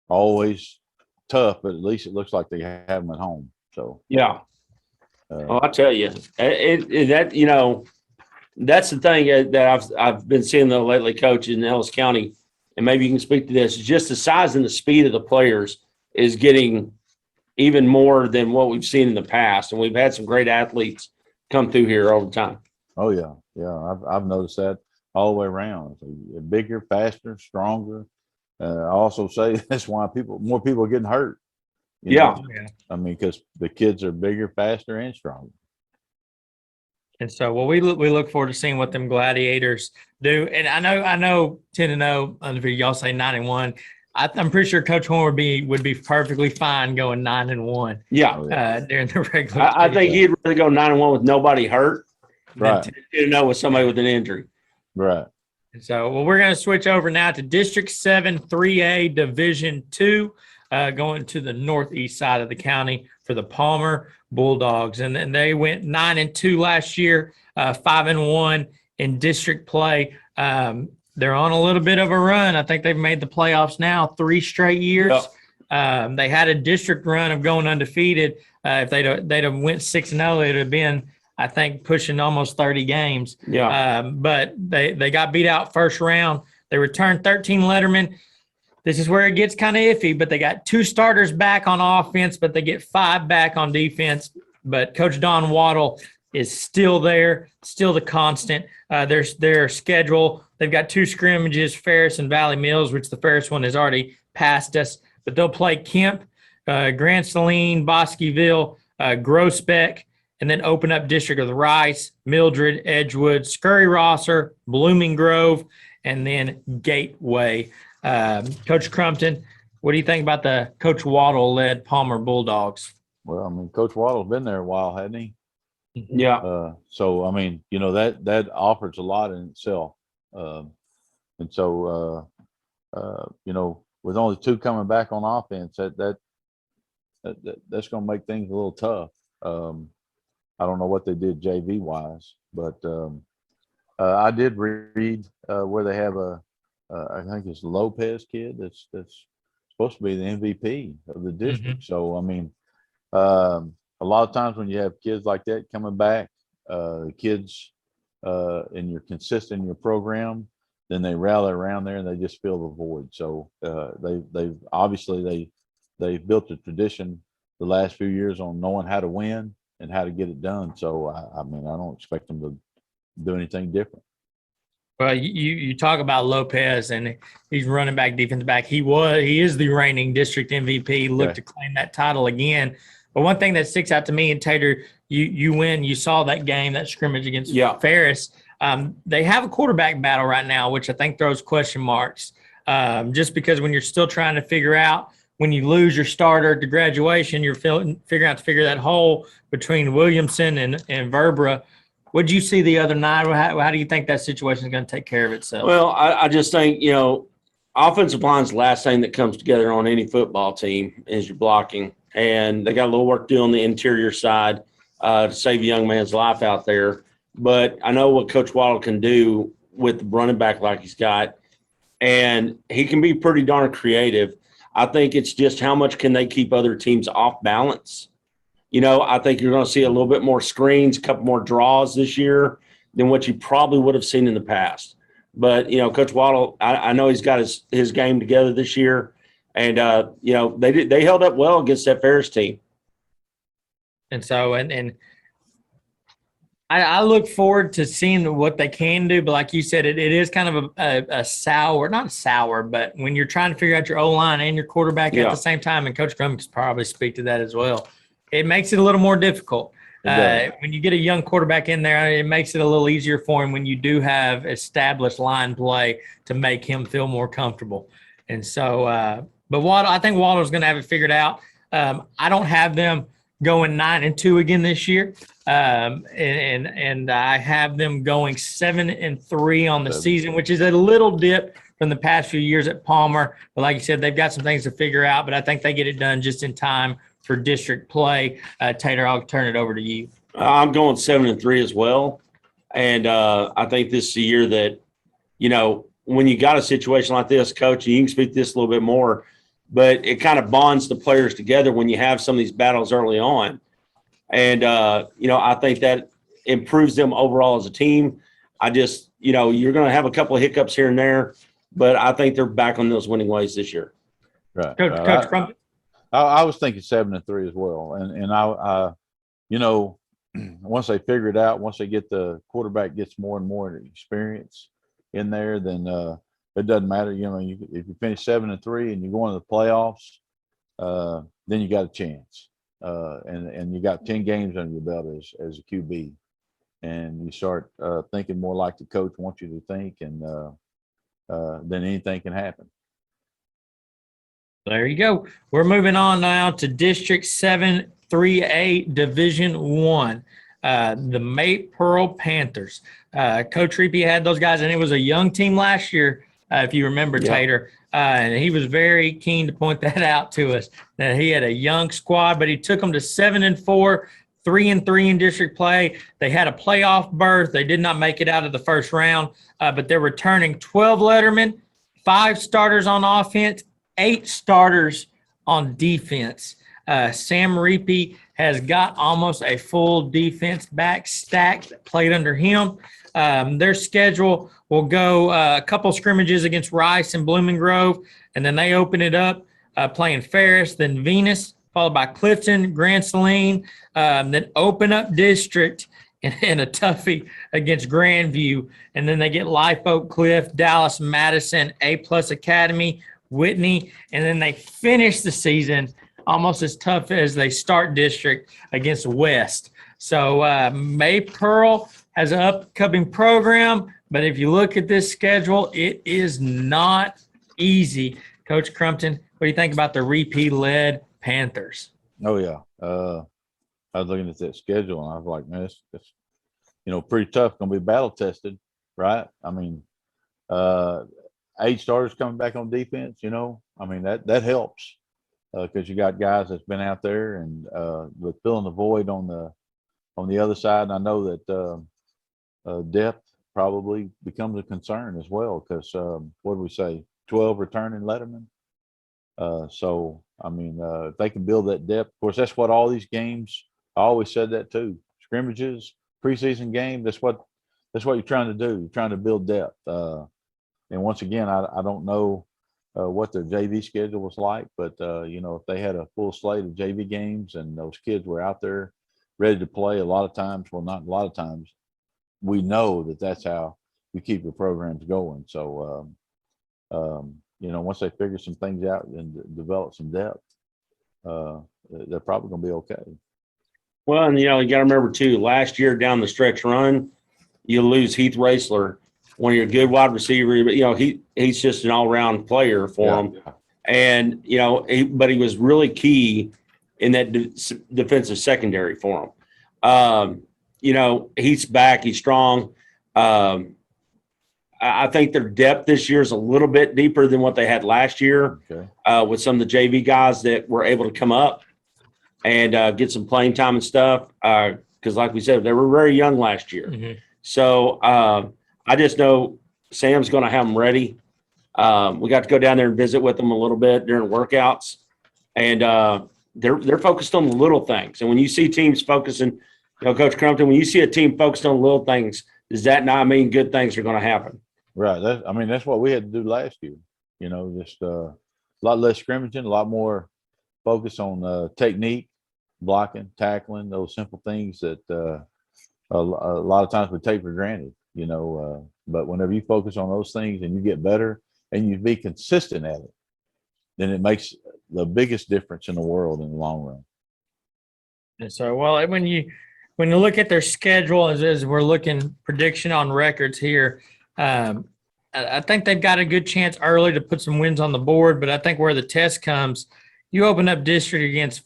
always tough, but at least it looks like they have them at home. So, yeah. Well, I tell you, that, you know, that's the thing that I've been seeing though lately, Coach, in Ellis County, and maybe you can speak to this. Just the size and the speed of the players is getting even more than what we've seen in the past, and we've had some great athletes come through here over time. Oh yeah, I've noticed that all the way around. Bigger, faster, stronger. I also say that's why more people are getting hurt. You know? I mean, because the kids are bigger, faster, and stronger. And so, well, we look forward to seeing what them Gladiators do. And I know 10-0. Y'all say 9-1. I'm pretty sure Coach Horn would be perfectly fine going 9-1. Yeah. During the regular. I think he'd rather go 9-1 with nobody hurt Right. than 10-0 with somebody with an injury. Right. And so, well, we're going to switch over now to District 7 3A Division 2, going to the northeast side of the county for the Palmer Bulldogs. And they went 9-2 last year, 5-1 in district play. They're on a little bit of a run. I think they've made the playoffs now 3 straight years. Yep. They had a district run of going undefeated. If they'd have went 6-0, it'd have been, I think, pushing almost 30 games. Yeah. But they got beat out first round. They returned 13 lettermen. This is where it gets kind of iffy, but they got 2 starters back on offense, but they get 5 back on defense. But Coach Don Waddle is still there, still the constant. Their schedule, they've got 2 scrimmages, Ferris and Valley Mills, which the Ferris one has already passed us. But they'll play Kemp, Grand Saline, Bosqueville, Groesbeck, and then open up district with Rice, Mildred, Edgewood, Scurry Rosser, Blooming Grove, and then Gateway. Coach Crumpton, what do you think about the Coach Waddle-led Palmer Bulldogs? Well, I mean, Coach Waddle's been there a while, hasn't he? Yeah. So, I mean, you know, that offers a lot in itself. And so, you know, with only 2 coming back on offense, that's going to make things a little tough. I don't know what they did JV wise, but I did read where they have I think it's Lopez kid that's supposed to be the MVP of the district. So, I mean, a lot of times when you have kids like that coming back, kids and you're consistent in your program, then they rally around there and they just fill the void. So they've obviously they've built a tradition the last few years on knowing how to win and how to get it done. So I mean, I don't expect them to do anything different. Well, you talk about Lopez, and he's running back, defensive back. He is the reigning district MVP. Look to claim that title again. But one thing that sticks out to me, and Tater, you saw that game, that scrimmage against Ferris. They have a quarterback battle right now, which I think throws question marks. Just because when you're still trying to figure out, when you lose your starter to graduation, you're figuring out to figure that hole between Williamson and Verbra. What did you see the other night? How do you think that situation is going to take care of itself? Well, I just think, you know, offensive line's the last thing that comes together on any football team is your blocking. And they got a little work to do on the interior side to save a young man's life out there. But I know what Coach Waddle can do with the running back like he's got. And he can be pretty darn creative. I think it's just how much can they keep other teams off balance. You know, I think you're going to see a little bit more screens, a couple more draws this year than what you probably would have seen in the past. But, you know, Coach Waddle, I know he's got his game together this year. And, you know, they held up well against that Ferris team. And so, and I look forward to seeing what they can do. But like you said, it is kind of a sour, not sour, but when you're trying to figure out your O-line and your quarterback at the same time, and Coach Crum can probably speak to that as well, it makes it a little more difficult. When you get a young quarterback in there, it makes it a little easier for him when you do have established line play to make him feel more comfortable. And so, but I think Waddle's going to have it figured out. I don't have them going 9-2 again this year. And I have them going 7-3 on the season, which is a little dip from the past few years at Palmer. But like you said, they've got some things to figure out, but I think they get it done just in time for district play. Tater, I'll turn it over to you. I'm going 7-3 as well. And I think this is the year that, you know, when you got a situation like this, Coach, and you can speak to this a little bit more, but it kind of bonds the players together when you have some of these battles early on. And, you know, I think that improves them overall as a team. I just, you know, you're going to have a couple of hiccups here and there, but I think they're back on those winning ways this year. Right. Coach Crumpton. I was thinking 7-3 as well. And I you know, once they figure it out, once they get the quarterback gets more and more experience in there, then it doesn't matter. You know, if you finish 7-3 and you go into the playoffs, then you got a chance. And you got 10 games under your belt as a QB. and you start thinking more like the coach wants you to think, and then anything can happen. There you go. We're moving on now to District 7-3A Division 1. The Mate Pearl Panthers. Coach Reapy had those guys, and it was a young team last year, if you remember, Yeah. Tater. And he was very keen to point that out to us, that he had a young squad, but he took them to 7-4, 3-3 in district play. They had a playoff berth. They did not make it out of the first round, but they're returning 12 lettermen, 5 starters on offense, 8 starters on defense. Sam Reapy has got almost a full defense back stack that played under him. Their schedule will go a couple scrimmages against Rice and Blooming Grove, and then they open it up playing Ferris, then Venus, followed by Clifton, Grand Saline, then open up district in a toughie against Grandview, and then they get Life Oak Cliff, Dallas, Madison, A-plus Academy, Whitney, and then they finish the season almost as tough as they start district against West. So May Pearl has an upcoming program, but if you look at this schedule, it is not easy. Coach Crumpton, what do you think about the Reapy-led Panthers? Oh yeah, I was looking at that schedule and I was like, man, it's pretty tough. Going to be battle tested, right? I mean, 8 starters coming back on defense. I mean that helps because you got guys that's been out there and with filling the void on the other side. And I know that depth probably becomes a concern as well because what do we say? 12 returning lettermen. So I mean, if they can build that depth, of course, that's what all these games. I always said that too. Scrimmages, preseason game. That's what you're trying to do. You're trying to build depth. And once again, I don't know what their JV schedule was like, but if they had a full slate of JV games and those kids were out there ready to play, a lot of times, well, not a lot of times, we know that that's how you keep your programs going. So, once they figure some things out and develop some depth, they're probably going to be okay. Well, and you got to remember too, last year down the stretch run, you lose Heath Raisler, one of your good wide receivers, but he's just an all-round player for them. And but he was really key in that defensive secondary for him. He's back, he's strong. I think their depth this year is a little bit deeper than what they had last year with some of the JV guys that were able to come up and get some playing time and stuff. Because like we said, they were very young last year. Mm-hmm. So I just know Sam's going to have them ready. We got to go down there and visit with them a little bit during workouts. And they're focused on the little things. And when you see teams focusing, Coach Crumpton, when you see a team focused on little things, does that not mean good things are going to happen? Right. That's what we had to do last year. Just a lot less scrimmaging, a lot more focus on technique, blocking, tackling, those simple things that a lot of times we take for granted. But whenever you focus on those things and you get better and you be consistent at it, then it makes the biggest difference in the world in the long run. And so, when you look at their schedule, as we're looking prediction on records here, I think they've got a good chance early to put some wins on the board. But I think where the test comes, you open up district against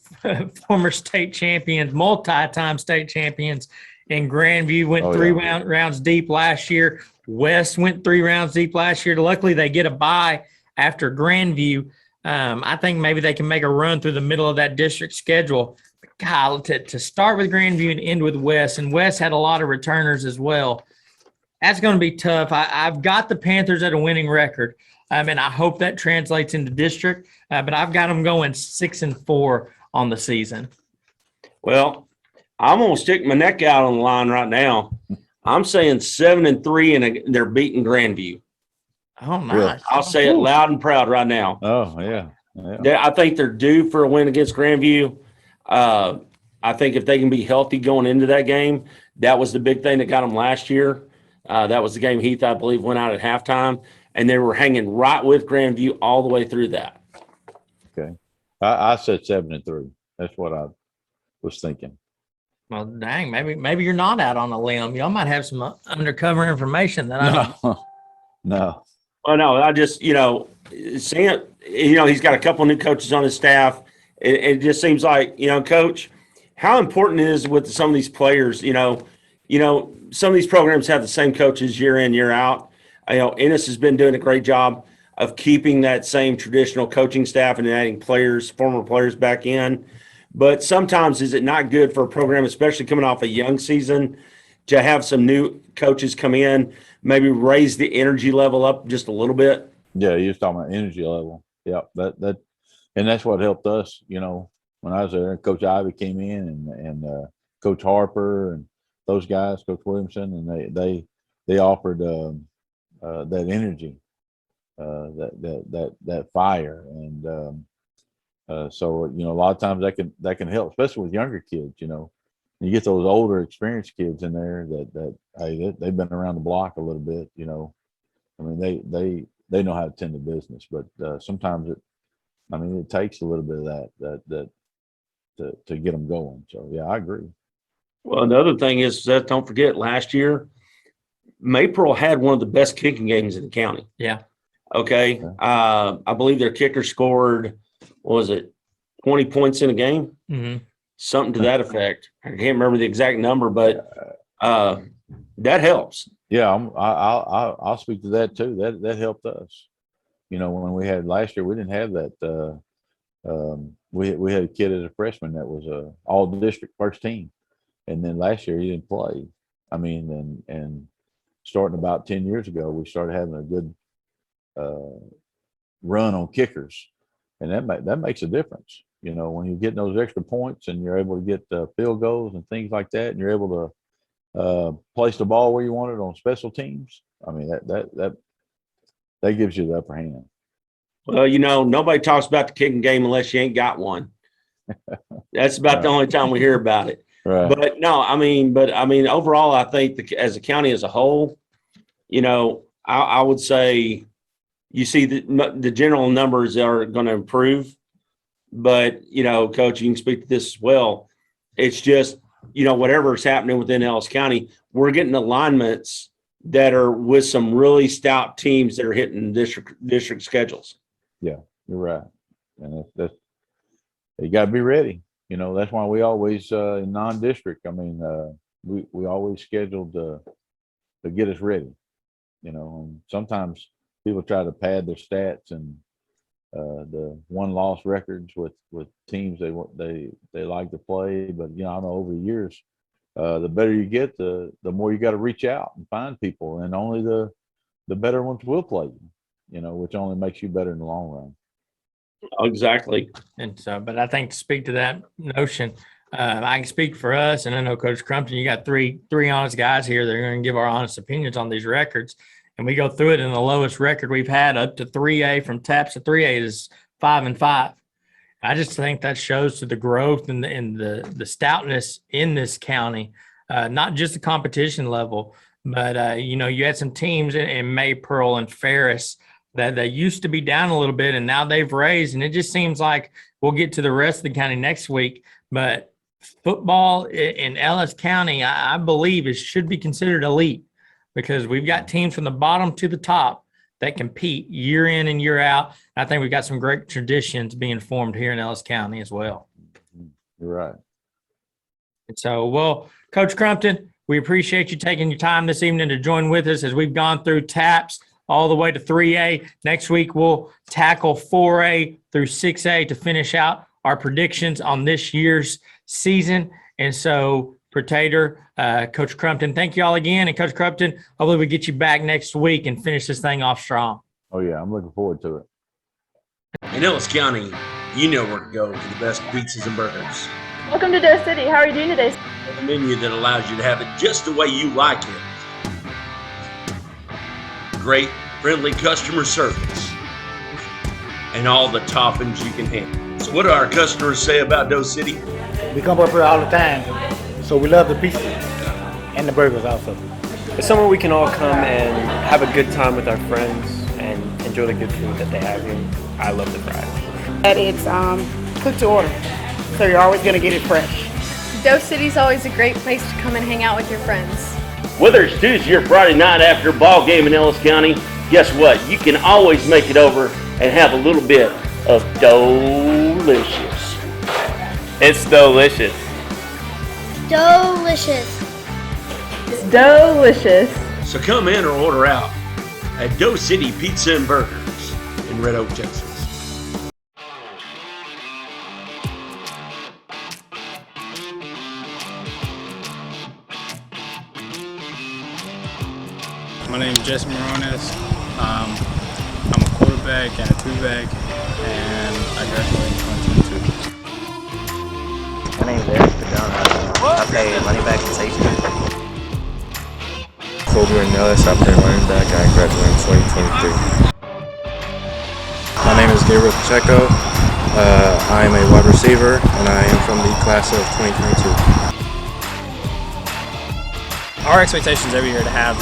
former state champions, multi-time state champions. And Grandview went three rounds deep last year. West went 3 rounds deep last year. Luckily, they get a bye after Grandview. I think maybe they can make a run through the middle of that district schedule. God, to start with Grandview and end with West, and West had a lot of returners as well. That's going to be tough. I've got the Panthers at a winning record, and I hope that translates into district. But I've got them going 6-4 on the season. Well, I'm going to stick my neck out on the line right now. I'm saying 7-3, and they're beating Grandview. Oh, nice. I'll say it loud and proud right now. Oh, yeah. I think they're due for a win against Grandview. I think if they can be healthy going into that game, that was the big thing that got them last year. That was the game Heath, I believe, went out at halftime, and they were hanging right with Grandview all the way through that. Okay. I said 7-3. That's what I was thinking. Well, dang, maybe you're not out on a limb. Y'all might have some undercover information that I don't. No. Well, no, I just, seeing, he's got a couple new coaches on his staff. It just seems like, Coach, how important it is with some of these players, some of these programs have the same coaches year in, year out. Ennis has been doing a great job of keeping that same traditional coaching staff and adding former players back in. But sometimes is it not good for a program, especially coming off a young season, to have some new coaches come in, maybe raise the energy level up just a little bit? Yeah, you're talking about energy level. Yeah, and that's what helped us. When I was there, Coach Ivy came in and Coach Harper and those guys, Coach Williamson, and they offered that energy, that fire, and so a lot of times that can help, especially with younger kids. You get those older, experienced kids in there that they've been around the block a little bit. I mean, they know how to tend to business, but sometimes it takes a little bit of that to get them going. So yeah, I agree. Well, the other thing is that don't forget last year, Maypearl had one of the best kicking games in the county. Yeah. Okay. I believe their kicker scored, what was it, 20 points in a game? Mm-hmm. Something to that effect. I can't remember the exact number, but that helps. Yeah, I'll speak to that too. That helped us. When we had last year, we didn't have that. We had a kid as a freshman that was a all district first team, and then last year he didn't play. I mean, and starting about 10 years ago, we started having a good run on kickers, and that makes a difference. When you're getting those extra points and you're able to get field goals and things like that, and you're able to place the ball where you want it on special teams. I mean, that gives you the upper hand. Well, nobody talks about the kicking game unless you ain't got one. That's about the only time we hear about it. Right. But no, I mean, overall, I think as a county as a whole, I would say you see the general numbers are going to improve. But, Coach, you can speak to this as well. It's just, whatever is happening within Ellis County, we're getting alignments that are with some really stout teams that are hitting district schedules. Yeah, you're right. And that's you got to be ready. That's why we always in non-district. I mean, we always scheduled to get us ready. And sometimes people try to pad their stats and the one-loss records with teams they like to play. But I know over the years, the better you get, the more you got to reach out and find people, and only the better ones will play you. Which only makes you better in the long run. Exactly. And so, but I think to speak to that notion, I can speak for us, and I know Coach Crumpton, you got three honest guys here that are going to give our honest opinions on these records. And we go through it, and the lowest record we've had up to 3A from TAAPS to 3A is 5-5. I just think that shows to the growth and the stoutness in this county, not just the competition level, but you had some teams in Maypearl and Ferris that used to be down a little bit, and now they've raised. And it just seems like we'll get to the rest of the county next week, but football in Ellis County, I believe it should be considered elite, because we've got teams from the bottom to the top that compete year in and year out. I think we've got some great traditions being formed here in Ellis County as well. You're right. And so, well, Coach Crumpton, we appreciate you taking your time this evening to join with us as we've gone through TAAPS all the way to 3A. Next week, we'll tackle 4A through 6A to finish out our predictions on this year's season. And so, Potato, Coach Crumpton, thank you all again. And Coach Crumpton, hopefully we get you back next week and finish this thing off strong. Oh, yeah, I'm looking forward to it. In Ellis County, you know where to go for the best pizzas and burgers. Welcome to Doe City. How are you doing today? A menu that allows you to have it just the way you like it. Great, friendly customer service. And all the toppings you can handle. So what do our customers say about Doe City? We come up here all the time, so we love the pizza and the burgers also. It's somewhere we can all come and have a good time with our friends and enjoy the good food that they have here. I love the fries. And it's cooked to order, so you're always going to get it fresh. Doe City's always a great place to come and hang out with your friends. Whether it's Tuesday or Friday night after a ball game in Ellis County, guess what? You can always make it over and have a little bit of delicious. It's delicious. Delicious. It's delicious. So come in or order out at Doe City Pizza and Burgers in Red Oak, Texas. My name is Jesse Morones. I'm a quarterback and a two-back, and I graduated in 2022. My name is Eric I play running back and safety. Colbert Ellis, I play running back. I graduated in 2023. My name is Gabriel Pacheco. I am a wide receiver, and I am from the class of 2022. Our expectations every year to have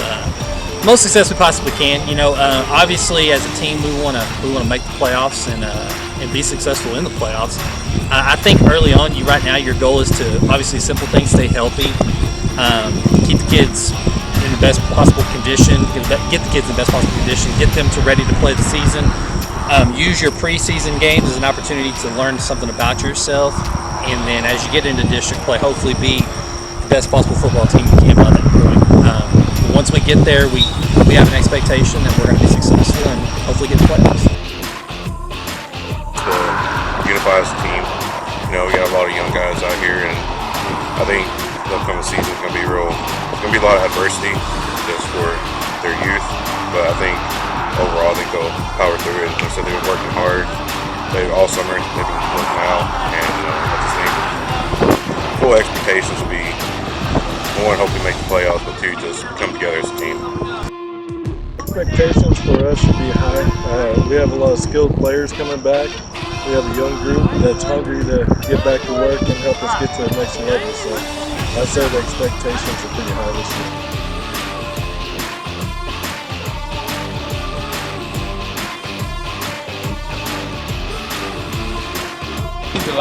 most success we possibly can. You know, obviously as a team we want to make the playoffs and be successful in the playoffs. I think early on, right now your goal is to obviously simple things, stay healthy, keep the kids in the best possible condition, get the kids in the best possible condition, get them ready to play the season. Use your preseason games as an opportunity to learn something about yourself, and then as you get into district play, hopefully be the best possible football team you can by that point. Once we get there, we have an expectation that we're going to be successful and hopefully get the playoffs. To unify as a team, you know, we got a lot of young guys out here, and I think the upcoming season is going to be a lot of adversity just for their youth, but I think overall I think they'll power through it. So they've been working hard all summer, they've been working out, and I just think full expectations will be, one, hopefully make the playoffs, but two, just come together as a team. Expectations for us should be high. We have a lot of skilled players coming back. We have a young group that's hungry to get back to work and help us get to the next level. So I'd say the expectations are pretty high this year.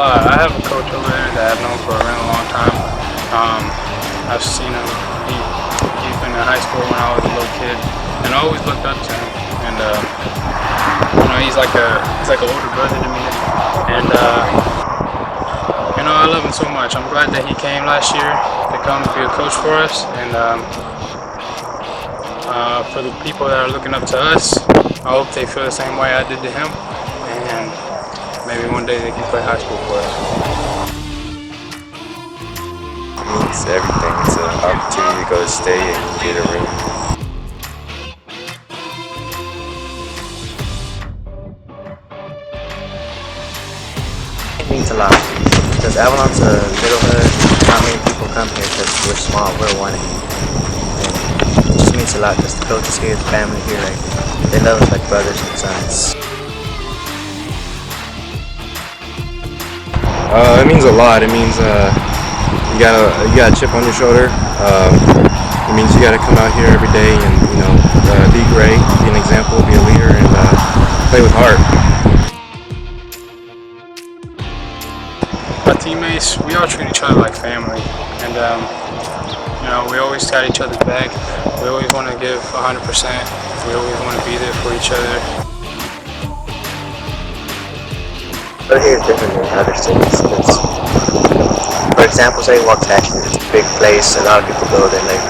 I have a coach over there that I've known for a really long time. I've seen him. He's been in high school when I was a little kid, and I always looked up to him. And you know, he's like an older brother to me. And you know, I love him so much. I'm glad that he came last year to come and be a coach for us. And for the people that are looking up to us, I hope they feel the same way I did to him. And maybe one day they can play high school for us. It means everything. It's an opportunity to go to state and get a ring. It means a lot because Avalon's a little hood. Not many people come here because we're small. We're one. And it just means a lot because the coaches here, the family here, like they love us like brothers and sons. It means a lot. It means you got a chip on your shoulder. It means you got to come out here every day and be great, be an example, be a leader, and play with heart. My teammates, we all treat each other like family, and we always got each other's back. We always want to give 100%. We always want to be there for each other. But here is different than other cities. For example, say Waxahachie, it's a big place, a lot of people go there, like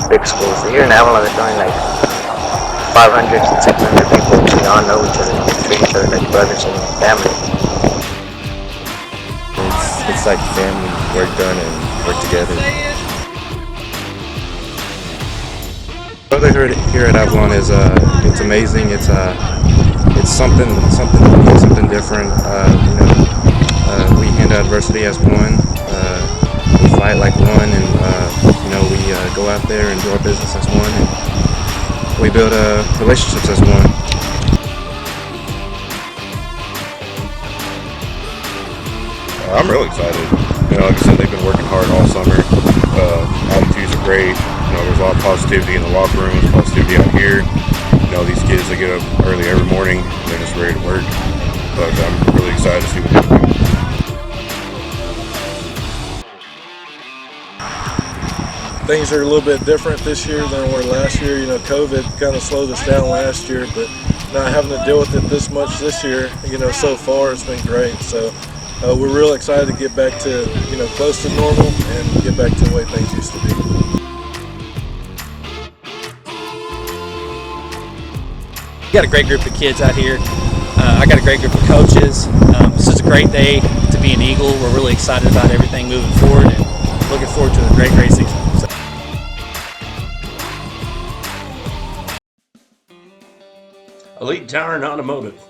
big schools. Here in Avalon, they're going like 500 to 600 people. We all know each other, we treat each other like brothers and family. It's like family, work done and work together. Brotherhood here at Avalon is it's amazing. It's something different. We handle adversity as one. We fight like one, and we go out there and do our business as one, and we build relationships as one. I'm really excited. Like I said, they've been working hard all summer. Attitudes are great. There's a lot of positivity in the locker room, positivity out here. These kids, they get up early every morning, and they're just ready to work. But I'm really excited to see what they do. things are a little bit different this year than were last year. You know, COVID kind of slowed us down last year, but not having to deal with it this much this year, you know, so far it's been great. So we're real excited to get back to, you know, close to normal and get back to the way things used to be. We got a great group of kids out here. I got a great group of coaches. This is a great day to be an Eagle. We're really excited about everything moving forward and looking forward to a great season. Elite Tire and Automotive.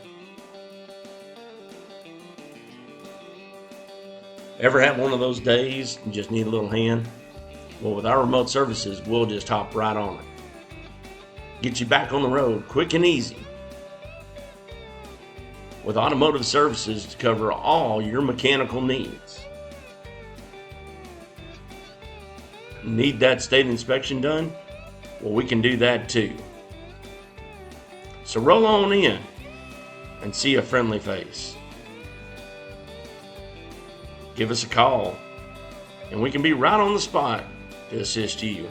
Ever have one of those days and just need a little hand? Well, with our remote services, we'll just hop right on it. Get you back on the road quick and easy. With automotive services to cover all your mechanical needs. Need that state inspection done? Well, we can do that too. So roll on in and see a friendly face. Give us a call and we can be right on the spot to assist you.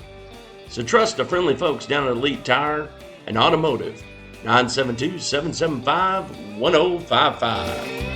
So trust the friendly folks down at Elite Tire and Automotive, 972-775-1055.